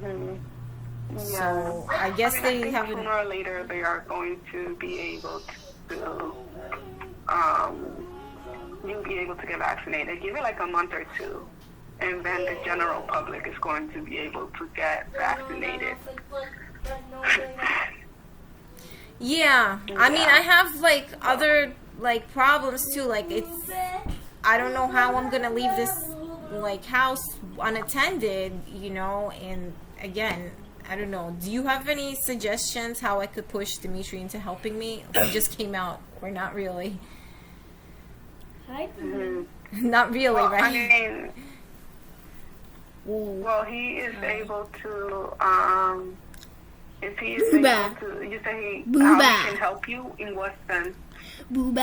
So I guess I they think haven't. sooner or later they are going to be able to. You'll be able to get vaccinated. Give it like a month or two, and then the general public is going to be able to get vaccinated. Yeah, I mean, I have like other like problems too. Like I don't know how I'm gonna leave this like house unattended, you know. And again, I don't know. Do you have any suggestions how I could push Dimitri into helping me? He just came out, or not really? Not really, Well, right? I mean, well, he is able to. If he is able to, you say he can help you in what sense? In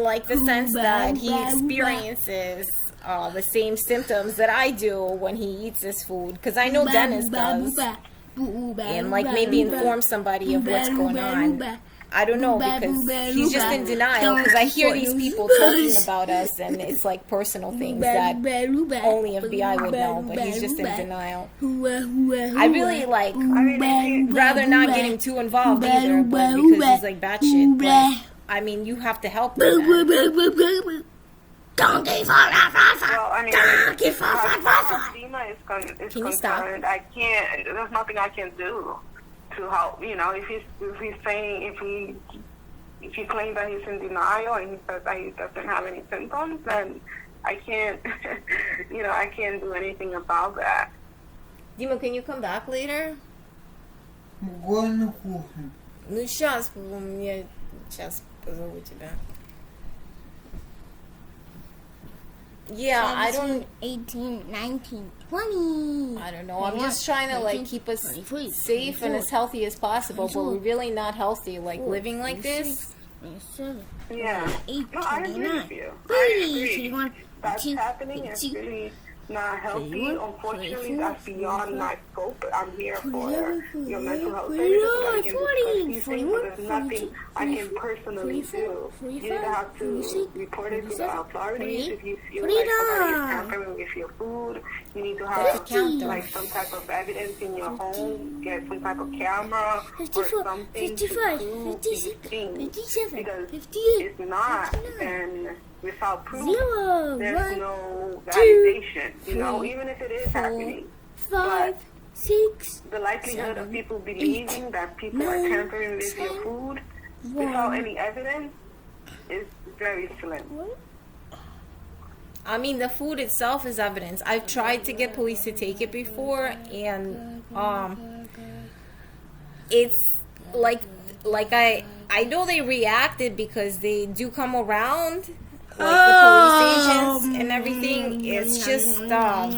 like the sense that he experiences the same symptoms that I do when he eats this food, because I know Dennis does, and like maybe inform somebody of what's going on. I don't know, because he's just in denial, because I hear these people talking about us, and it's like personal things that only F.B.I. would know, but he's just in denial. I really like, rather not get him too involved either, but because he's like batshit, but I mean, you have to help him. Well, I mean, as far as Dima is concerned, I can't. There's nothing I can do to help. You know, if he's saying if he claims that he's in denial and he says that he doesn't have any symptoms, then I can't. You know, I can't do anything about that. Dima, can you come back later? Ну сейчас, я сейчас позову тебя. Yeah, 17, I don't. 18, 19, 20. I don't know. I'm just trying to like keep us safe and as healthy as possible, but we're really not healthy. Like living like this. Yeah. 8, No, I agree 29, with you. 30, That's happening. It's really not healthy, unfortunately, that's beyond my scope. I'm here for your mental health services so that I can discuss these things, but there's nothing I can personally do. You either have to report it to the authorities if you feel like somebody is tampering with your food. You need to have like some type of evidence in your home, get some type of camera or something to prove these things. Because it's not, then without proof, there's no validation, you know, even if it is happening. But the likelihood of people believing that people are tampering with your food without any evidence is very slim. I mean, the food itself is evidence. I've tried to get police to take it before, and it's like I know they reacted because they do come around, like the police agents and everything. It's just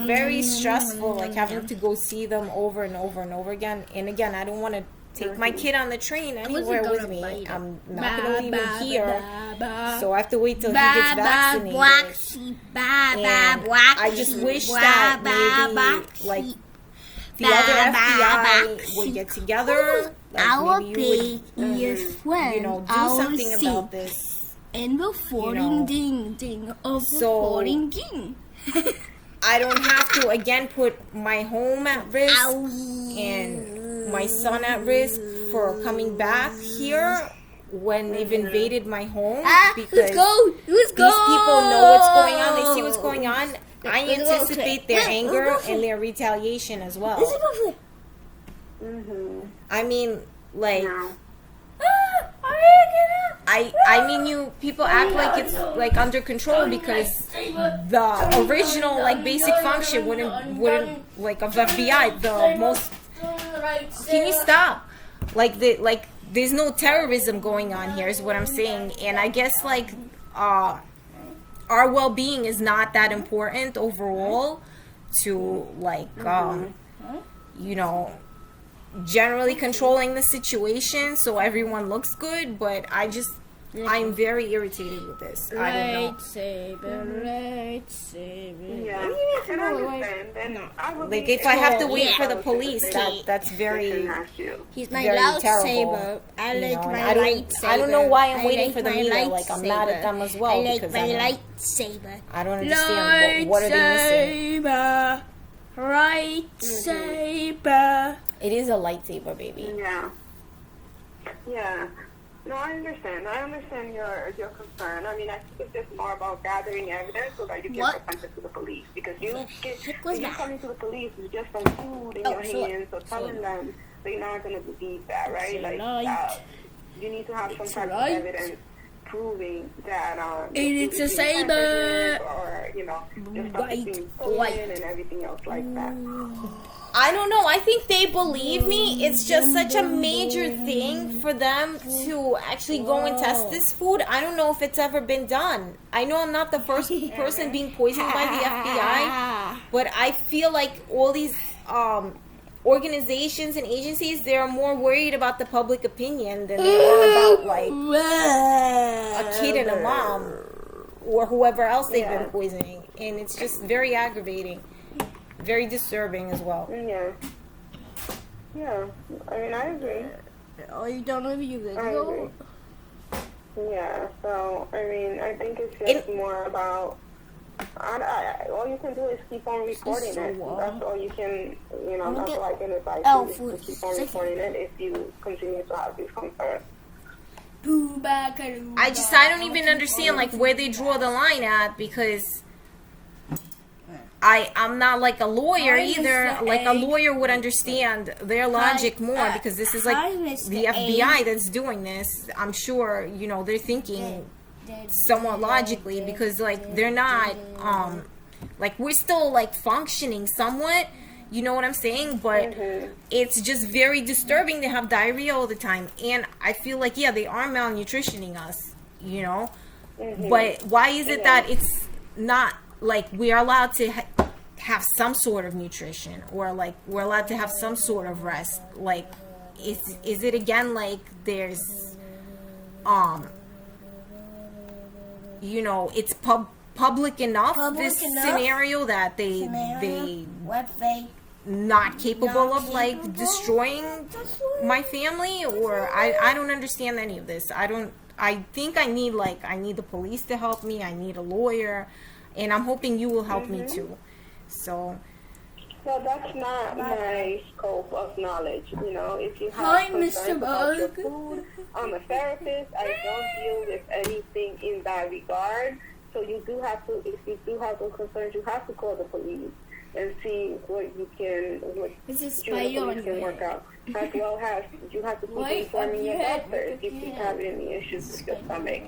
very stressful, like having to go see them over and over and over again. And again, I don't want to take my kid on the train anywhere with me. I'm not going to leave him here, so I have to wait till he gets vaccinated. And I just wish that maybe, like, the other FBI would get together, like maybe you would, you know, do something about this. And recording ding of recording ding. I don't have to again put my home at risk and my son at risk for coming back here when they've invaded my home, because these people know what's going on, they see what's going on. I anticipate their anger and their retaliation as well. I mean, like, I mean, you people act like it's like under control because the original like basic function wouldn't like of FBI, the most. Can you stop? Like there's no terrorism going on here is what I'm saying, and I guess like our well-being is not that important overall to like you know, generally controlling the situation so everyone looks good, but I'm very irritated with this. I don't know. Lightsaber. Yeah, and I understand. And I would like if I have to wait for the police, that's very He's my very lightsaber. terrible. I like You know, my and lightsaber. I don't know why I'm waiting like for them my either. Like I'm mad at them as well I like because my I don't understand what are they missing. Lightsaber. It is a lightsaber, baby. Yeah. No, I understand your concern. I mean, I think it's just more about gathering evidence so that you can present it to the police. Because when you're coming to the police with just some food in your hands, so telling them they're not going to believe that, right? Like, you need to have some type of evidence proving that it's a saber, or you know, just stuff being stolen and everything else like that. I don't know. I think they believe me. It's just such a major thing for them to actually go and test this food. I don't know if it's ever been done. I know I'm not the first person being poisoned by the FBI, but I feel like all these organizations and agencies, they're more worried about the public opinion than they are about like a kid and a mom or whoever else they've been poisoning. And it's just very aggravating. Very disturbing as well. Yeah. I mean, I agree. Oh, you don't know you I agree. Yeah. So I mean, I think it's just more about. All you can do is keep on recording it. That's all you can. You know, that's all I can advise you is to keep on recording it if you continue to have these concerns. I don't even understand like where they draw the line at, because I'm not like a lawyer either. Like a lawyer would understand their logic more, because this is like the FBI that's doing this. I'm sure, you know, they're thinking somewhat logically, because like they're not like we're still like functioning somewhat, you know what I'm saying? But it's just very disturbing to have diarrhea all the time, and I feel like they are malnutritioning us, you know. But why is it that it's not like we are allowed to have some sort of nutrition, or like we're allowed to have some sort of rest? Like is it again like there's you know, it's public enough, Public this enough scenario that they scenario what they not capable Not of like capable? destroying my family, or I don't understand any of this. I think I need the police to help me. I need a lawyer, and I'm hoping you will help me too. So Well, that's not my scope of knowledge. You know, if you have Hi, concerns Mr. about your Bug. food, I'm a therapist. I don't deal with anything in that regard. So you do have to, if you do have those concerns, you have to call the police and see what you can, what It's a you and the spider on police your can work head. out. As well as you have to keep Right informing up your your head, doctor right if up you your have head. any issues with your stomach.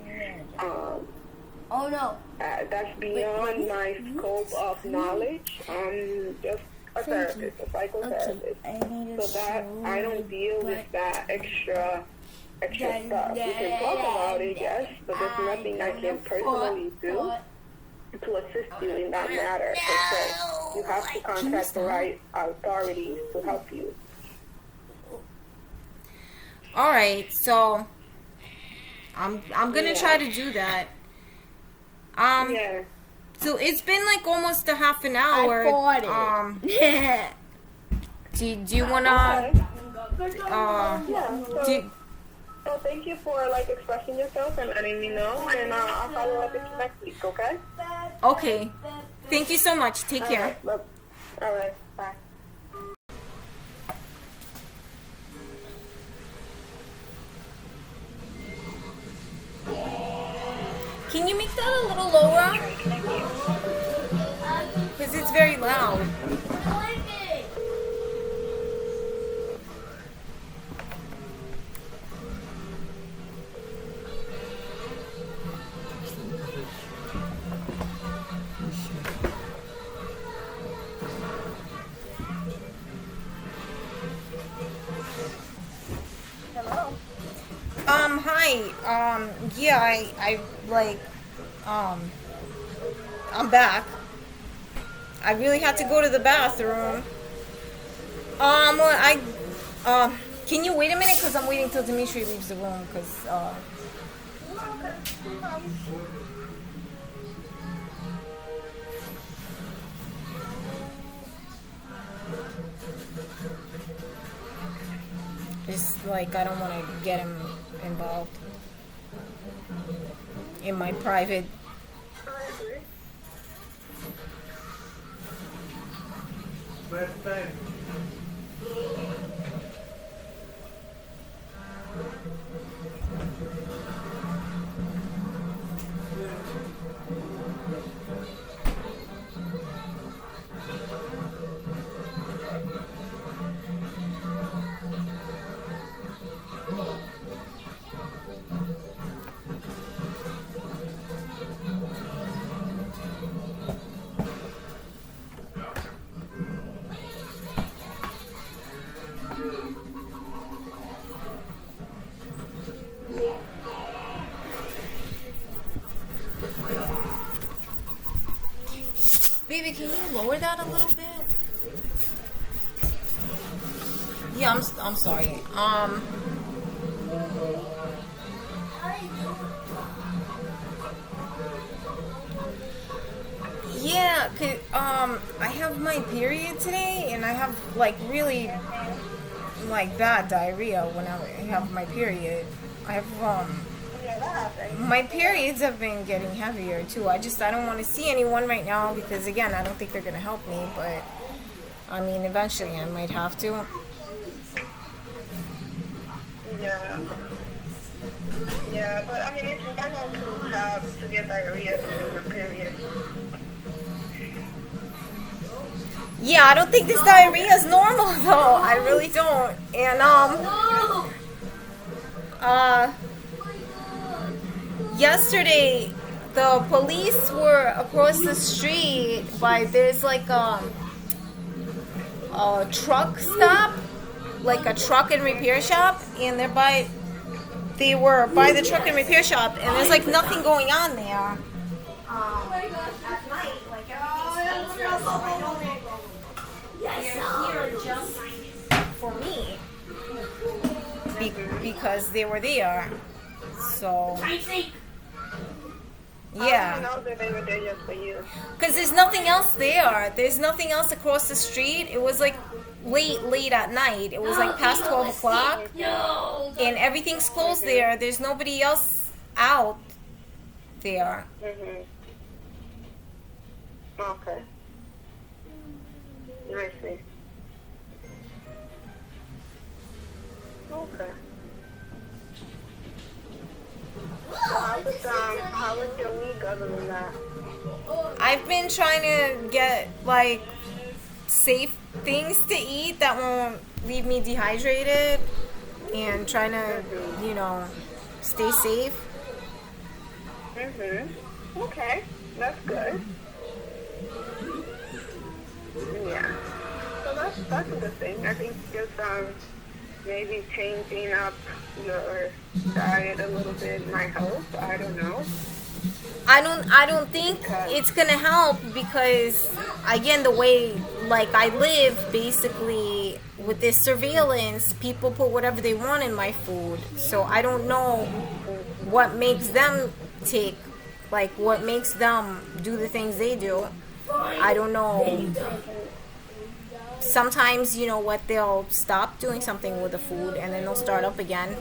Oh no. That's beyond my scope of knowledge. I'm just a therapist, a psychotherapist. Okay, I need So to that show I don't deal with that extra stuff. We can talk about it, yes, but there's nothing I can personally do to assist you in that matter per se. You have to contact the right authorities to help you. all right, so I'm gonna try to do that. Yeah. So it's been like almost a half an I hour. bought it. Do you wanna Yeah. do, So thank you for expressing yourself and letting me know, and I'll follow up with you next week. Okay? okay. Thank you so much. Take care. All right. Bye. Can you make that a little lower? Because it's very loud. Hi. Yeah, I I'm back. I really had to go to the bathroom. Can you wait a minute? Because I'm waiting till Dimitri leaves the room. Because, it's like I don't want to get him involved in my private. Baby, can you lower that a little bit? Yeah, I'm sorry. Yeah, I have my period today, and I have really bad diarrhea when I have my period. I have my periods have been getting heavier too. I don't want to see anyone right now because again, I don't think they're gonna help me. But I mean, eventually I might have to. Yeah, but I mean, it's normal to get diarrhea during your period. Yeah, I don't think this diarrhea is normal though. I really don't. And yesterday the police were across the street by there's a truck stop, like a truck and repair shop, and they were by the truck and repair shop, and there's nothing going on there. At night, everything's closed, so I know they're here just for me because they were there. So Yeah. I know that they were there just for you. Because there's nothing else there. There's nothing else across the street. It was like late at night. It was like past 12 o'clock. And everything's closed there. There's nobody else out there. Okay. I see. Okay. So how was your week other than that? I've been trying to get like safe things to eat that won't leave me dehydrated and trying to, stay safe. Okay, that's good. Yeah. So that's a good thing. I think just maybe changing up your diet a little bit might help. I don't know. I don't think it's gonna help because again the way like I live basically with this surveillance, people put whatever they want in my food. So I don't know what makes them what makes them do the things they do. I don't know. Sometimes, they'll stop doing something with the food and then they'll start up again.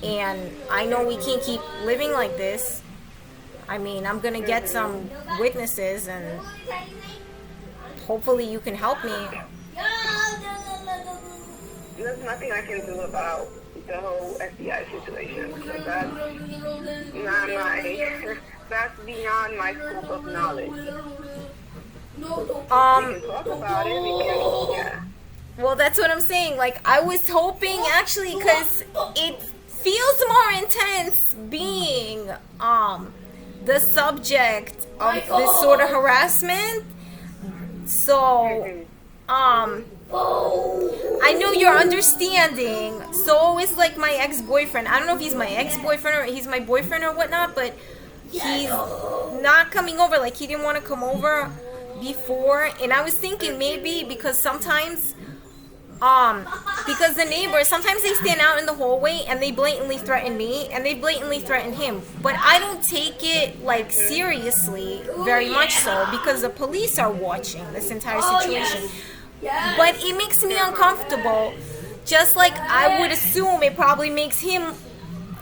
And I know we can't keep living like this. I mean, I'm going to get some witnesses and hopefully you can help me. There's nothing I can do about the whole F.B.I. situation. That's beyond my scope of knowledge. We can talk about it. Yeah. Well, that's what I'm saying. Like, I was hoping actually, because it feels more intense being the subject of this sort of harassment. So, I know you're understanding. So it's like my ex-boyfriend. I don't know if he's my ex-boyfriend or he's my boyfriend or whatnot, but he's not coming over. Like, he didn't want to come over before. And I was thinking maybe because sometimes because the neighbors, sometimes they stand out in the hallway and they blatantly threaten me and they blatantly threaten him, but I don't take it like seriously very much so because the police are watching this entire situation. But it makes me uncomfortable, just like I would assume it probably makes him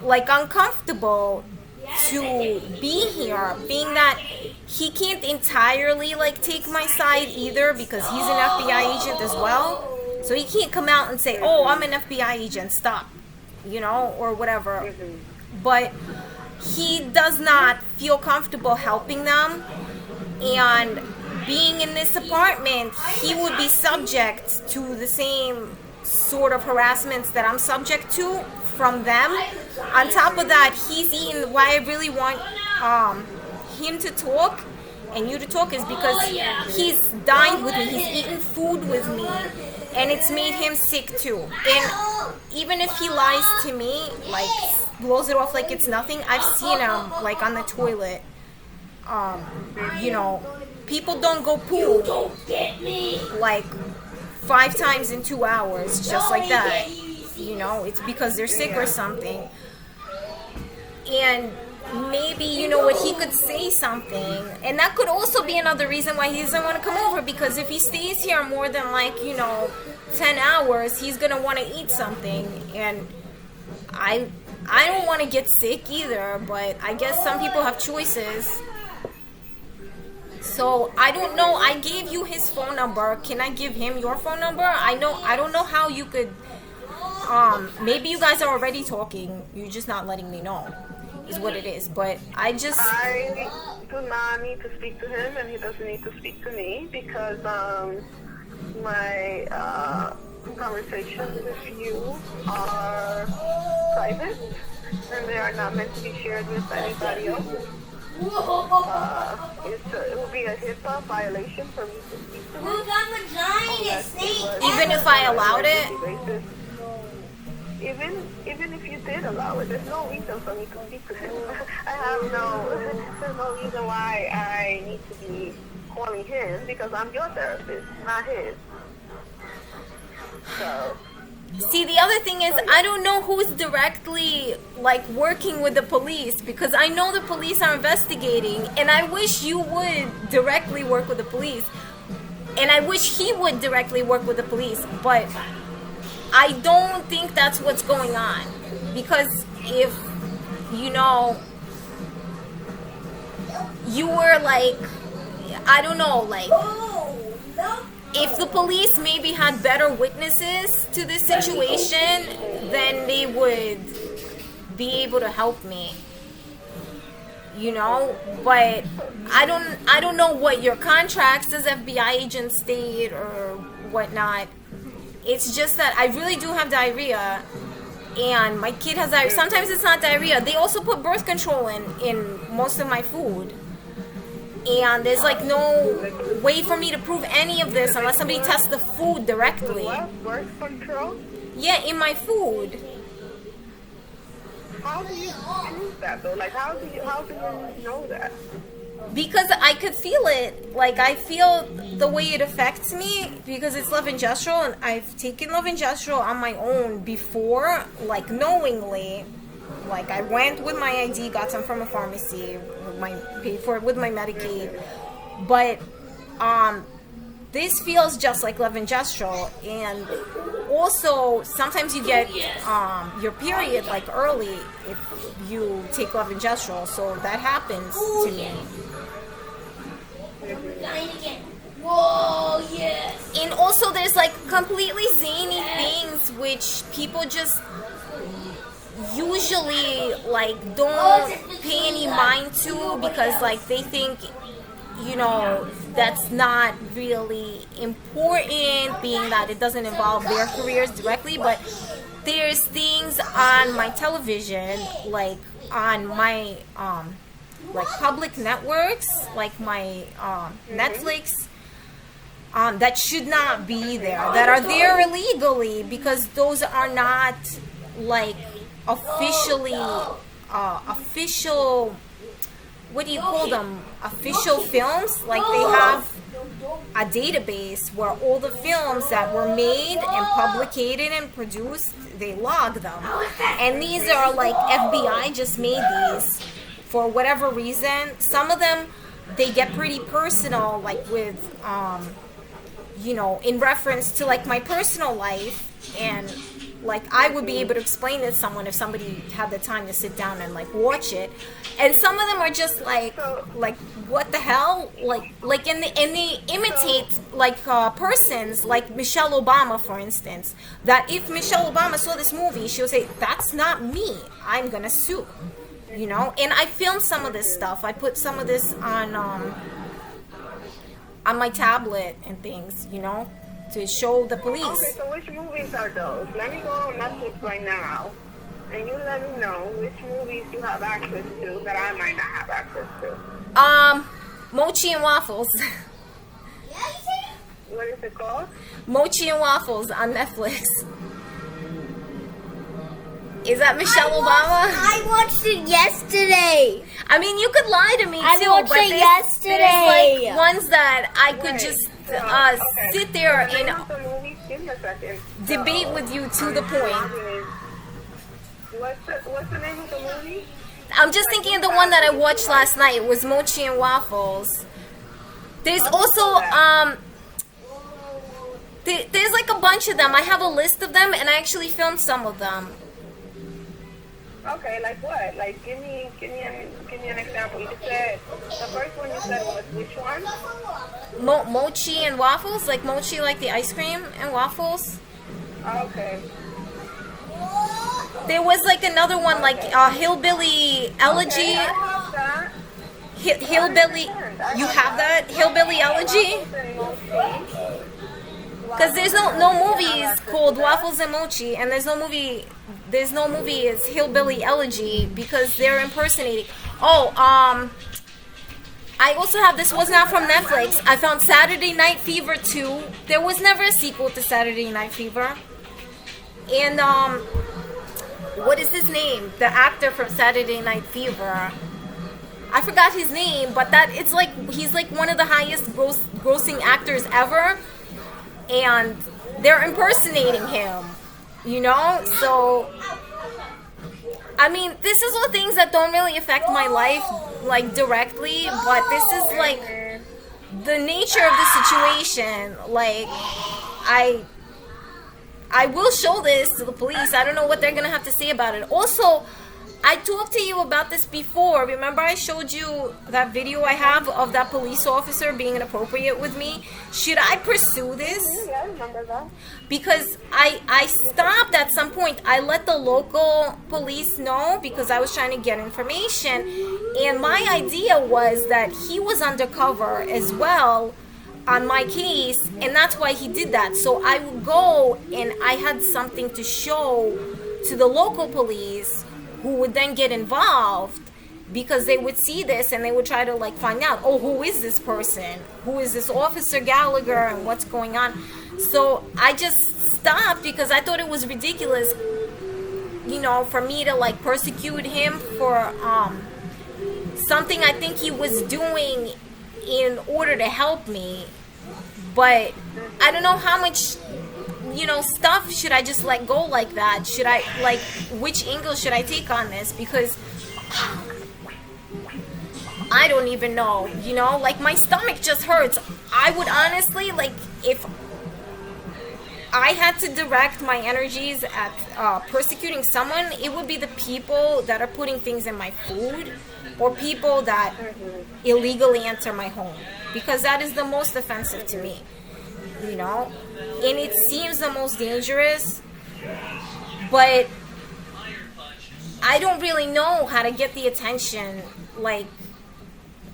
like uncomfortable to be here, being that he can't entirely like take my side either because he's an FBI agent as well. So he can't come out and say, oh, I'm an FBI agent, stop, or whatever. But he does not feel comfortable helping them. And being in this apartment, he would be subject to the same sort of harassments that I'm subject to from them. On top of that, he's eating. Why I really want him to talk and you to talk is because he's dined with me, he's eaten food with me. And it's made him sick too. And even if he lies to me, like blows it off like it's nothing, I've seen him like on the toilet. People don't go poo like 5 times in 2 hours, just like that. It's because they're sick or something. And maybe, what he could say something. And that could also be another reason why he doesn't want to come over, because if he stays here more than 10 hours, he's going to want to eat something. And I don't want to get sick either, but I guess some people have choices. So I don't know. I gave you his phone number. Can I give him your phone number? I don't know how you could. Maybe you guys are already talking. You're just not letting me know. Is what it is. But I do not need to speak to him, and he doesn't need to speak to me because my conversations with you are private, and they are not meant to be shared with anybody else. It would be a HIPAA violation for me to speak to him. Even if I allowed it? Even if you did allow it, there's no reason for me to speak to him. There's no reason why I need to be calling him because I'm your therapist, not his. So. See, the other thing is, I don't know who's directly, like, working with the police, because I know the police are investigating, and I wish you would directly work with the police, and I wish he would directly work with the police, but I don't think that's what's going on, because if, you know, you were, like, I don't know, like, if the police maybe had better witnesses to this situation, then they would be able to help me, you know. But I don't know what your contracts as FBI agents state or whatnot. It's just that I really do have diarrhea, and my kid has diarrhea. Sometimes it's not diarrhea. They also put birth control in most of my food. And there's like no way for me to prove any of this unless somebody tests the food directly. What? Birth control? Yeah, in my food. How do you prove that though? Like how do you know that? Because I could feel it. Like I feel the way it affects me because it's levonorgestrel, and I've taken levonorgestrel on my own before, like knowingly. Like I went with my ID, got some from a pharmacy, paid for it with my Medicaid, but this feels just like levonorgestrel. And also sometimes you get your period like early if you take levonorgestrel, so that happens to me. Whoa, yes. And also there's like completely zany things which people just usually like don't pay any mind to because like they think, you know, that's not really important, being that it doesn't involve their careers directly. But there's things on my television, like on my like public networks, like my Netflix, that should not be there, that are there illegally, because those are not like officially official, what do you call them, official films. Like they have a database where all the films that were made and publicated and produced, they log them. And these are like FBI just made these for whatever reason. Some of them, they get pretty personal, like with you know, in reference to like my personal life, and like I would be able to explain it to someone if somebody had the time to sit down and like watch it. And some of them are just like what the hell, like and they imitate like persons, like Michelle Obama, for instance. That if Michelle Obama saw this movie, she'll say, "That's not me. I'm gonna sue." You know. And I filmed some of this stuff. I put some of this on my tablet and things, you know, to show the police. Okay, so which movies are those? Let me go on Netflix right now, and you let me know which movies you have access to that I might not have access to. Mochi and Waffles. What is it called? Mochi and Waffles on Netflix. Is that Michelle Obama? I watched it yesterday. I mean, you could lie to me I too, watched but it there's yesterday. like ones that I could Right. just Okay. sit there The name and of the movie? Give me a second. debate with you to the point. What's the name of the movie? I'm just thinking of the one that I watched last night. It was Mochi and Waffles. There's also there's like a bunch of them. I have a list of them, and I actually filmed some of them. Okay, like what? Like give me an example. You said the first one you said was which one? Mochi and Waffles, like mochi, like the ice cream, and waffles. Okay. There was like another one, like Hillbilly Elegy. Okay, I have that. Hillbilly, you have that? Hillbilly Elegy? Because there's no movies called Waffles and Mochi, and there's no movie it's Hillbilly Elegy because they're impersonating. Oh, I also have, this was not from Netflix, I found Saturday Night Fever 2. There was never a sequel to Saturday Night Fever. And what is his name? The actor from Saturday Night Fever. I forgot his name, but it's like he's like one of the highest grossing actors ever, and they're impersonating him. You know? So, I mean, this is all things that don't really affect my life, like, directly, but this is, like, the nature of the situation. Like, I will show this to the police. I don't know what they're gonna have to say about it. Also, I talked to you about this before. Remember I showed you that video I have of that police officer being inappropriate with me? Should I pursue this? Yeah, I remember that. Because I stopped at some point. I let the local police know because I was trying to get information. And my idea was that he was undercover as well on my case, and that's why he did that. So I would go and I had something to show to the local police, who would then get involved because they would see this and they would try to like find out, oh, who is this person? Who is this Officer Gallagher and what's going on? So I just stopped because I thought it was ridiculous, you know, for me to like persecute him for something I think he was doing in order to help me. But I don't know how much, you know, stuff should I just let go like that? Should I, like, which angle should I take on this? Because I don't even know, you know, like my stomach just hurts. I would honestly, like, if I had to direct my energies at persecuting someone, it would be the people that are putting things in my food or people that illegally enter my home, because that is the most offensive to me, you know, and it seems the most dangerous, but I don't really know how to get the attention, like,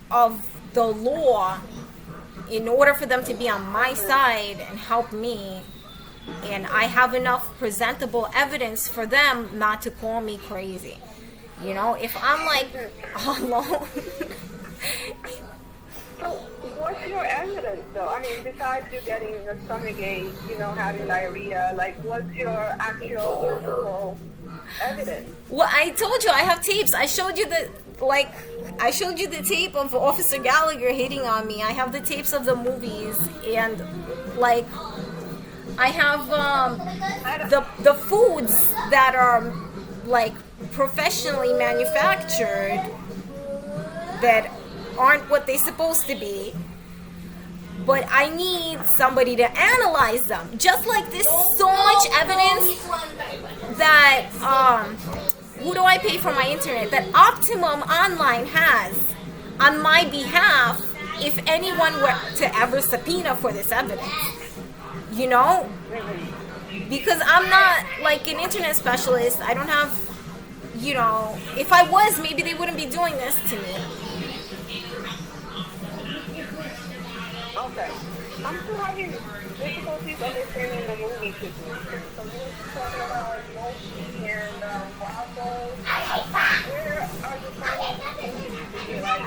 of the law in order for them to be on my side and help me. And I have enough presentable evidence for them not to call me crazy. You know, if I'm like alone. So, what's your evidence, though? I mean, besides you getting a stomachache, you know, having diarrhea, like, what's your actual physical evidence? Well, I told you I have tapes. I showed you the tape of Officer Gallagher hitting on me. I have the tapes of the movies, and like I have the foods that are like professionally manufactured that aren't what they're supposed to be. But I need somebody to analyze them. Just like there's so much evidence that who do I pay for my internet? That Optimum Online has on my behalf if anyone were to ever subpoena for this evidence. You know? Because I'm not like an internet specialist. I don't have, you know, if I was, maybe they wouldn't be doing this to me. Okay. I'm still having difficulties understanding the movie situation. So you're talking about mochi and waffles. Where are you finding these movies? Like,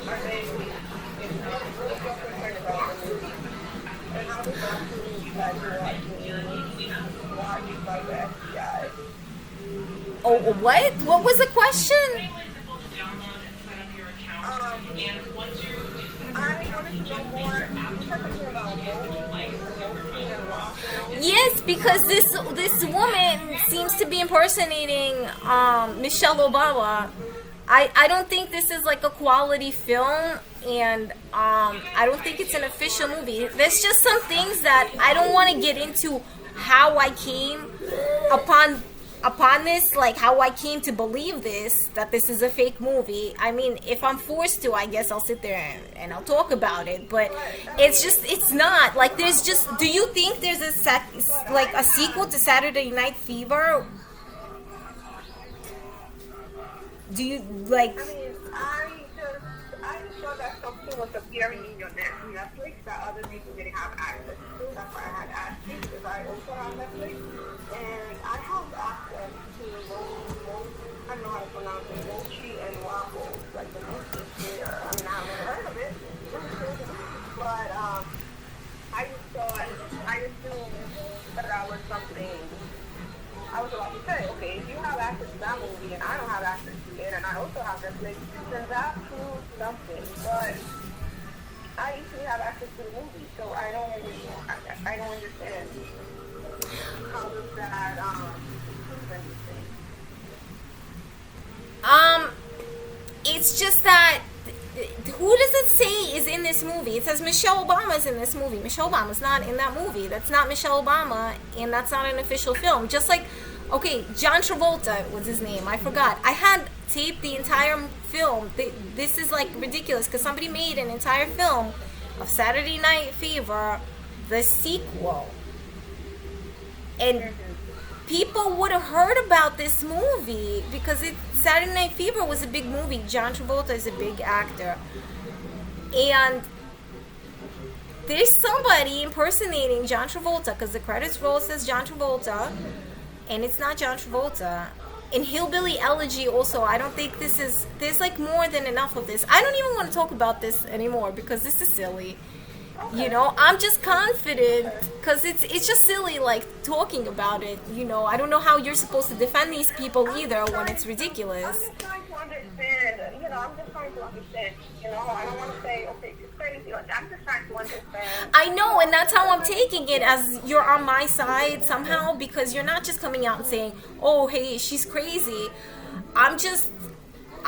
are they, what is your concern about the movie? And how does that movie that you're watching by the F.B.I? Oh, what? What was the question? Yes, because this woman seems to be impersonating Michelle Obama. I don't think this is like a quality film, and I don't think it's an official movie. There's just some things that I don't want to get into how I came upon this, like how I came to believe this, that this is a fake movie. I mean, if I'm forced to, I guess I'll sit there and I'll talk about it, but it's not, like there's just, do you think there's a sequel to Saturday Night Fever? Do you, like... I mean, I just saw that something was appearing in your Netflix that other people didn't have access to. That's why I had asked you, because I also have Netflix. And I have access to I don't know how to pronounce it, mochi and waffles, like the mochi here. I mean, I've never heard of it. But I just thought, I assumed that that was something I was about to say. Okay, if you have access to that movie and I don't have access to it, and I also have Netflix, then that proves something. But I usually have access to the movie, so I don't understand. How does that prove anything? It's just that who does it say is in this movie? It says Michelle Obama is in this movie. Michelle Obama's not in that movie. That's not Michelle Obama, and that's not an official film. Just like, okay, John Travolta was his name. I forgot. I had taped the entire film. This is like ridiculous because somebody made an entire film of Saturday Night Fever, the sequel, and people would have heard about this movie because Saturday Night Fever was a big movie. John Travolta is a big actor, and there's somebody impersonating John Travolta because the credits roll says John Travolta, and it's not John Travolta. In Hillbilly Elegy also, I don't think there's like more than enough of this. I don't even want to talk about this anymore because this is silly. You know, I'm just confident because it's just silly, like, talking about it. You know, I don't know how you're supposed to defend these people either when it's ridiculous. I'm just trying to understand, you know, I'm just trying to understand, you know, I don't want to say, okay, it's crazy. Like, I'm just trying to understand. I know, and that's how I'm taking it, as you're on my side somehow, because you're not just coming out and saying, oh, hey, she's crazy.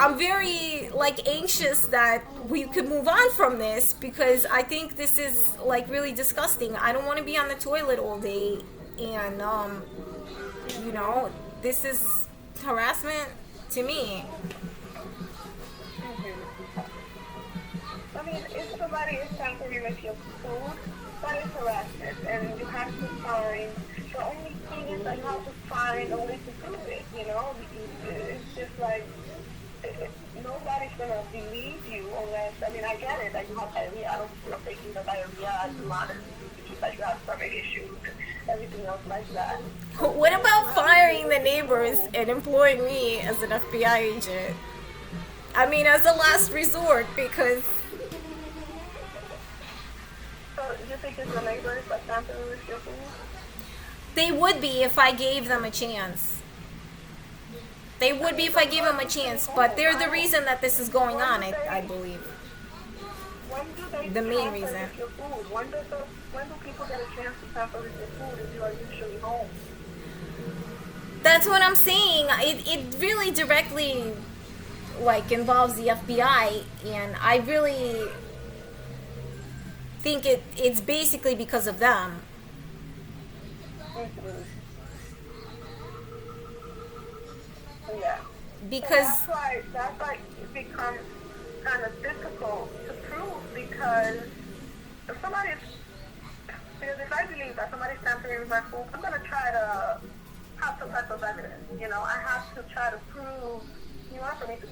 I'm very, like, anxious that we could move on from this because I think this is, like, really disgusting. I don't want to be on the toilet all day, and, you know, this is harassment to me. I mean, if somebody is tampering with your food, that is harassment, and you have to find, the only thing is that you have to find a way to prove it, you know? It's just like, nobody's gonna believe you unless, I mean, I get it, that you have diarrhea. I don't feel taking the diarrhea as a lot of that you have stomach issues and everything else like that. What about firing the neighbors and employing me as an FBI agent? I mean, as a last resort, because... So, you think it's the neighbors that tampering with your food? They would be if I gave them a chance. They would be if I gave them a chance, but they're the reason that this is going on, I believe. When do they The main tamper reason. with your food? When do people get a chance to tamper with your food if you are usually home? That's what I'm saying. It really directly, like, involves the FBI, and I really think it's basically because of them. Yeah. Because So that's why it becomes kind of difficult to prove because if somebody's, because if I believe that somebody's tampering with my food, I'm going to try to have some type of evidence. You know, I have to try to prove, in order for me to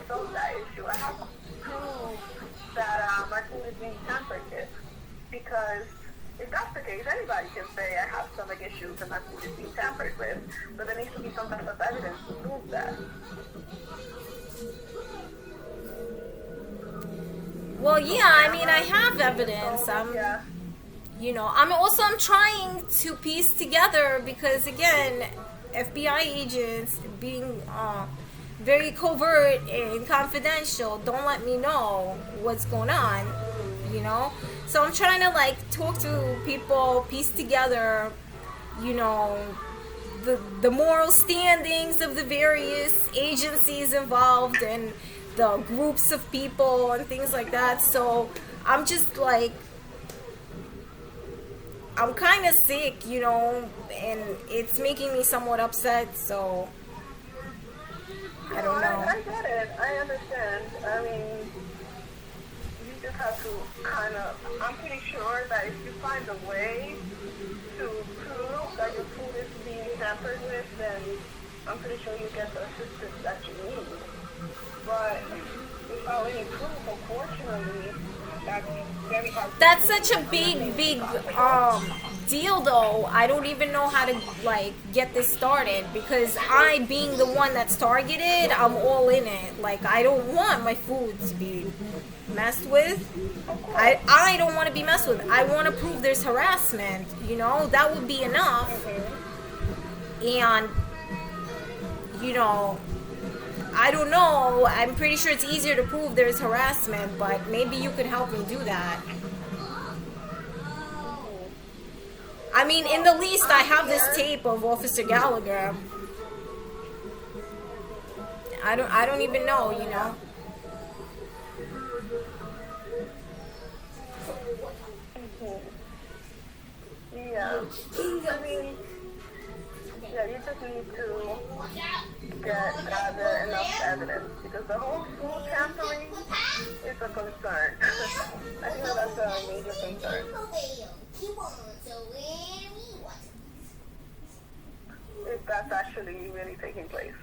solve that issue, I have to prove that my food is being tampered with because if that's the case, anybody can say I have stomach issues and my food is being tampered with, but there needs to be some type of evidence to prove that. well, yeah, I mean, I have evidence. Yeah. You know, I'm trying to piece together because, again, FBI agents being very covert and confidential don't let me know what's going on, you know? So I'm trying to, like, talk to people, piece together, you know, the moral standings of the various agencies involved and the groups of people and things like that. So I'm just, like, I'm kind of sick, you know, and it's making me somewhat upset, so I don't know. I get it. I understand. I mean, you just have to kind of, I'm pretty sure that if you find a way to prove that your food is being tampered with, then I'm pretty sure you get the assistance that you need. But without any proof, unfortunately, that's very hard. That's such a big deal, though. I don't even know how to, like, get this started because I, being the one that's targeted, I'm all in it. Like, I don't want my food to be messed with. I don't want to be messed with. I want to prove there's harassment, you know? That would be enough. And, you know, I don't know. I'm pretty sure it's easier to prove there's harassment, but maybe you could help me do that. I mean, in the least, I have this tape of Officer Gallagher. I don't even know, you know. Yeah. I mean, yeah, you just need to gather enough evidence because the whole school tampering is a concern. I think that's a major concern. If that's actually really taking place.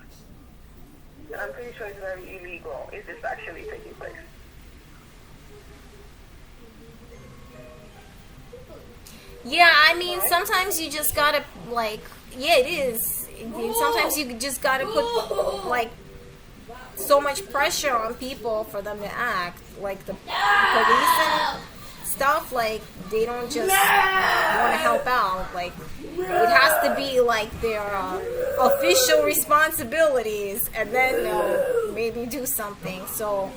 And I'm pretty sure it's very illegal if it's actually taking place. Yeah, I mean, sometimes you just gotta, like, yeah, it is. Sometimes you just gotta put, like, so much pressure on people for them to act. Like, the police and stuff, like, they don't just want to help out. Like, it has to be, like, their official responsibilities, and then they'll maybe do something. So,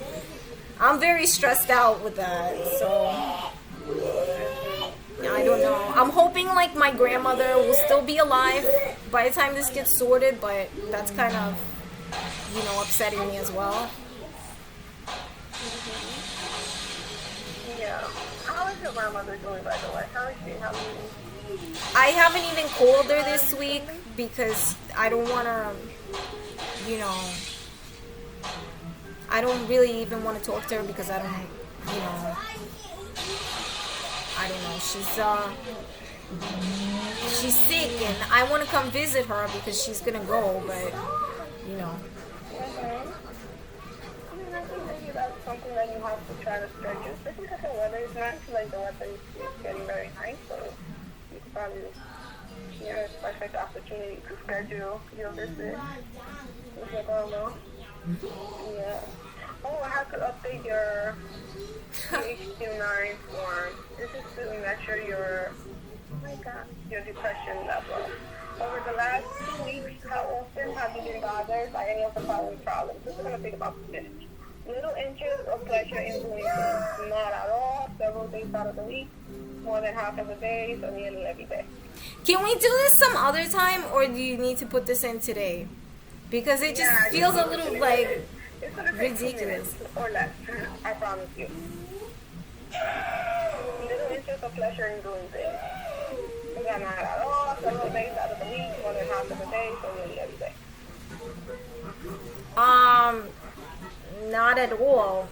I'm very stressed out with that, so I don't know. I'm hoping like my grandmother will still be alive by the time this gets sorted, but that's kind of, you know, upsetting me as well. Yeah. How is your grandmother doing, by the way? How is she? How are you? I haven't even called her this week because I don't want to, you know, I don't really even want to talk to her because I don't, you know, I don't know. She's sick, and I want to come visit her because she's gonna go, but you know. I mean, I think maybe that's something that you have to try to schedule, especially because the weather is not like the weather is getting very nice, so you could probably, you know, it's a perfect opportunity to schedule your visit with your grandma. Yeah. Oh, I have to update your HQ9 form. This is to measure your, oh my God, your depression level. Over the last 2 weeks, how often have you been bothered by any of the following problems? This is going to take about 2 minutes. Little interest or pleasure in doing things. Not at all. Several days out of the week. More than half of the days or nearly every day. Can we do this some other time, or do you need to put this in today? Because it just feels a little like ridiculous. Or less, I promise you. Little interest or pleasure in doing things. Not at all. Several days out of the week, more than half of the day, so nearly every day. Not at all.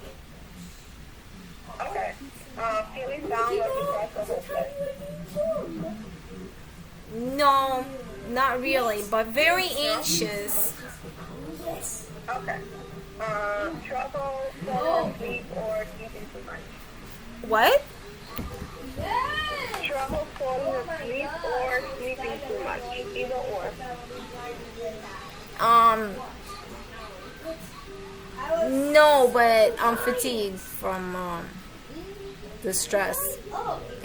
Okay. Feeling down or depressed or hopeless? No, not really, but very anxious. Okay. Trouble falling asleep or sleeping too much? What? Trouble falling asleep or sleeping too much? Either or. No, but I'm fatigued from the stress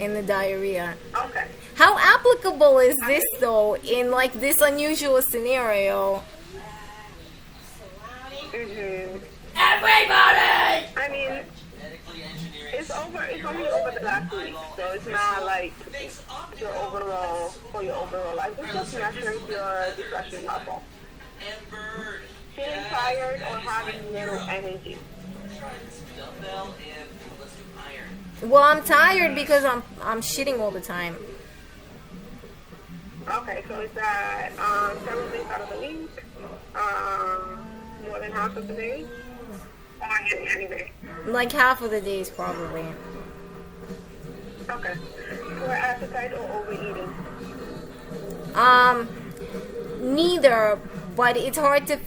and the diarrhea. Okay. How applicable is this though in like this unusual scenario? Everybody! I mean, it's only over the last week, so it's not like your overall life. It's just measuring your depression level. Feeling tired or having little energy. Well, I'm tired because I'm shitting all the time. Okay, so is that several days out of the week? More than half of the day? Or any day? Like half of the days probably. Okay. For appetite or overeating? Neither, but it's hard to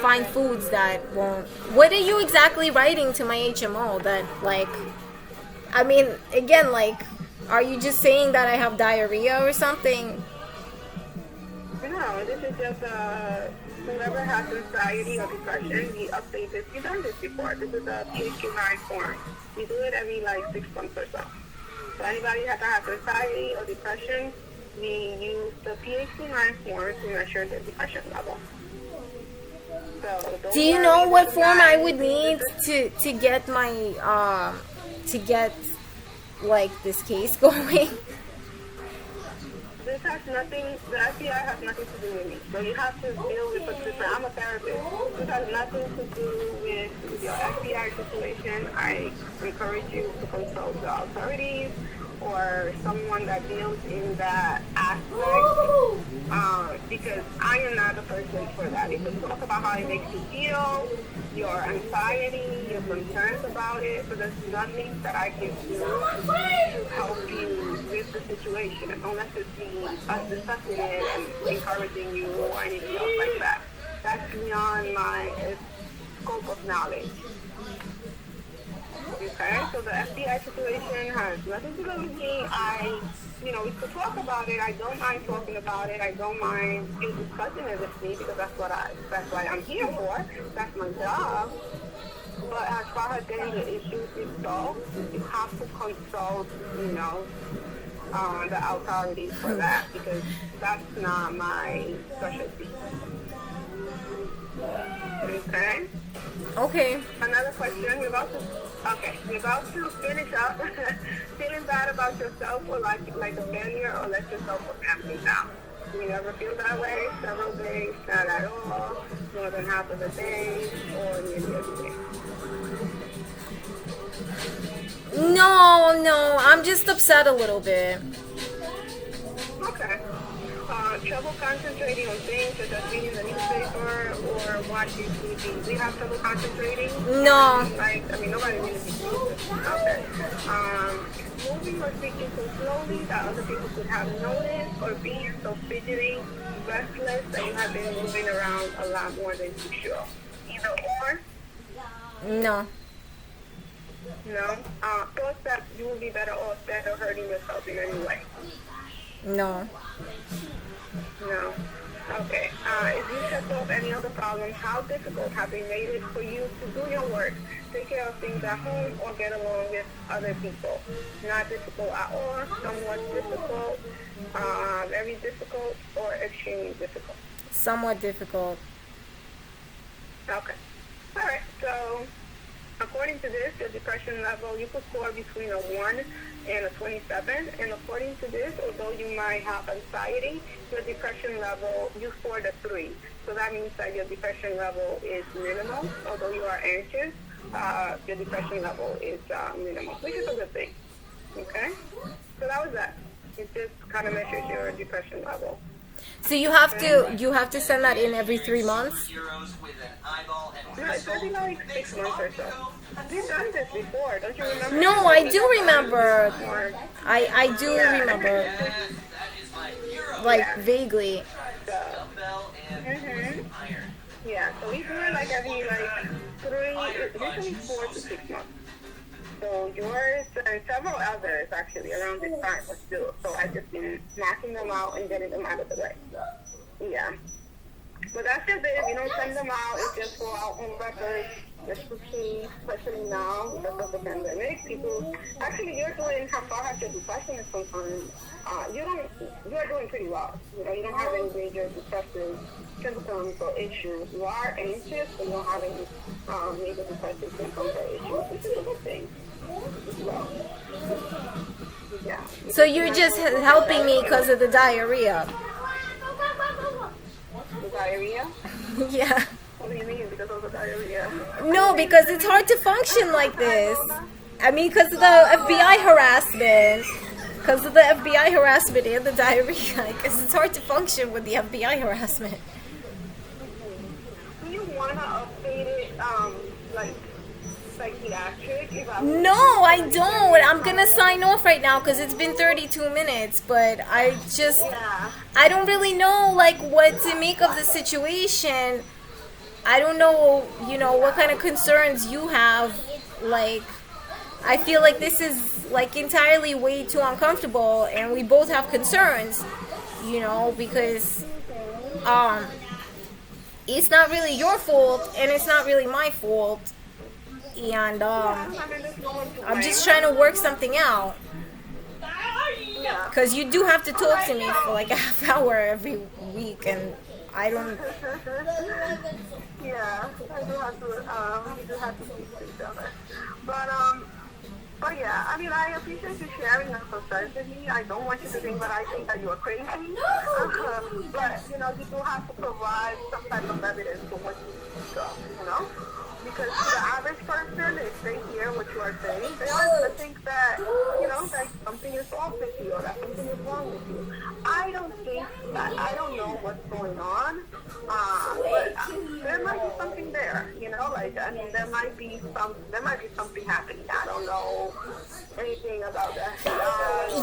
find foods that won't. What are you exactly writing to my HMO that like? I mean, again, like, are you just saying that I have diarrhea or something? No, this is just whoever has anxiety or depression, we update this. We've done this before. This is a PHQ9 form. We do it every like 6 months or so. So anybody that has anxiety or depression, we use the PHQ9 form to measure the depression level. So do you know what form I would need to get my to get like this case going? this has nothing, the FBI has nothing to do with me. So you have to deal with Patricia. I'm a therapist. This has nothing to do with your FBI situation. I encourage you to consult the authorities or someone that deals in that aspect, because I am not the person for that. If you talk about how it makes you feel, your anxiety, your concerns about it, so there's nothing that I can do to help you with the situation, unless it's me us discussing it and encouraging you or anything else like that. That's beyond my scope of knowledge. Okay, so the FBI situation has nothing to do with me. We could talk about it. I don't mind talking about it. I don't mind you discussing it with me because that's what I'm here for. That's my job. But as far as getting the issues resolved, you have to consult, the authorities for that because that's not my specialty. Okay? Okay. Another question. We're about to finish up. Feeling bad about yourself or like a failure or let yourself or family down. You never feel that way? Several days, not at all, more than half of the day, or nearly every day? No, I'm just upset a little bit. Okay. Trouble concentrating on things such as reading the newspaper or watching TV. Do you have trouble concentrating? No. Nobody really needs to. Okay. Moving or speaking so slowly that other people could have noticed, or being so fidgety, restless that you have been moving around a lot more than usual. Either or? No. No? Thoughts that you will be better off dead or hurting yourself in any way? No. No. Okay. If you set off any other problems, how difficult have they made it for you to do your work, take care of things at home, or get along with other people? Not difficult at all, somewhat difficult, very difficult, or extremely difficult? Somewhat difficult. Okay. All right. So, according to this, your depression level, you could score between a 1 and a 27. And according to this, although you might have anxiety, your depression level, you scored a 3. So that means that your depression level is minimal. Although you are anxious, your depression level is minimal, which is a good thing. Okay? So that was that. It just kind of measures your depression level. So you have to send that in every 3 months? No, it's every like 6 months or so. You've done this before, don't you remember? No, I do remember. I do remember. Like, vaguely. Yeah, so we do it like every usually 4 to 6 months. So yours and several others actually around this time was due. So I just been knocking them out and getting them out of the way. Yeah. But that's just it. If you don't send them out, it's just for our own records. Just to see, especially now because of the pandemic, you're doing, how far as your depression is concerned, you're doing pretty well. You don't have any major depressive symptoms or issues. You are anxious, but you don't have any major depressive symptoms or issues, which is a good thing as well. Yeah. So you're just helping me because of the diarrhea? The diarrhea? Yeah. What do you mean, because of the diarrhea? No, because it's hard to function like this. I mean, because of the FBI harassment. Because of the FBI harassment and the diarrhea. Because it's hard to function with the FBI harassment. Do you want to update it, psychiatric? No, I don't. I'm going to sign off right now because it's been 32 minutes. But I don't really know, what to make of the situation. I don't know, what kind of concerns you have. I feel like this is, entirely way too uncomfortable, and we both have concerns, because, it's not really your fault, and it's not really my fault, and, I'm just trying to work something out. Because you do have to talk to me for, a half hour every week, and I don't... Yeah, I do have to, we do have to speak to each other. But, But yeah, I mean, I appreciate you sharing your concerns with me. I don't want you to think that I think that you are crazy. But, you know, you do have to provide some type of evidence for what you go, you know? Because to the average person, if they hear what you are saying, they are going to think that, you know, that something is off with you or that something is wrong with you. I don't think that, I don't know what's going on, but there might be something there, you know, like, I mean, there might be something happening. I don't know anything about that.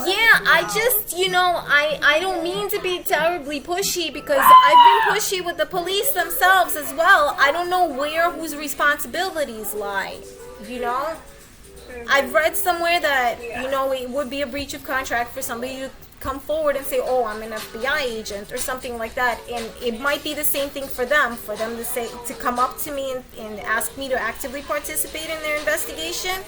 Yeah, I just, you know, I don't mean to be terribly pushy because I've been pushy with the police themselves as well. I don't know where whose responsibilities lie, you know? I've read somewhere that, you know, it would be a breach of contract for somebody to come forward and say, oh, I'm an FBI agent or something like that. And it might be the same thing for them to say, to come up to me and ask me to actively participate in their investigation.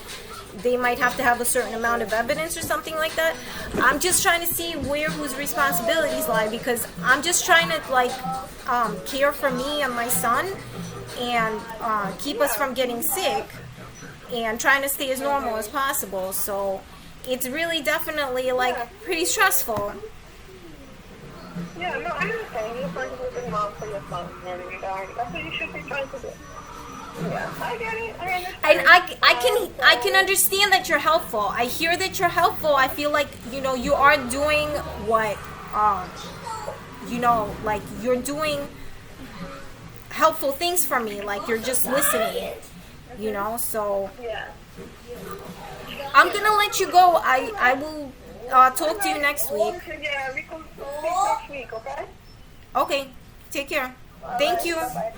They might have to have a certain amount of evidence or something like that. I'm just trying to see where whose responsibilities lie because I'm just trying to like care for me and my son and keep us from getting sick and trying to stay as normal as possible. So it's really definitely like pretty stressful. Yeah, no, I understand. You're trying to be a good mom for your son. And that's what you should be trying to do. Yeah, I get it. I understand. And I can understand that you're helpful. I hear that you're helpful. I feel like, you know, you are doing what, you know, like you're doing helpful things for me. Like you're just listening, you know. So Yeah. I'm gonna let you go. I will talk to you next week. Okay, yeah, we can speak next week, okay? Okay, take care. Thank you. Bye-bye.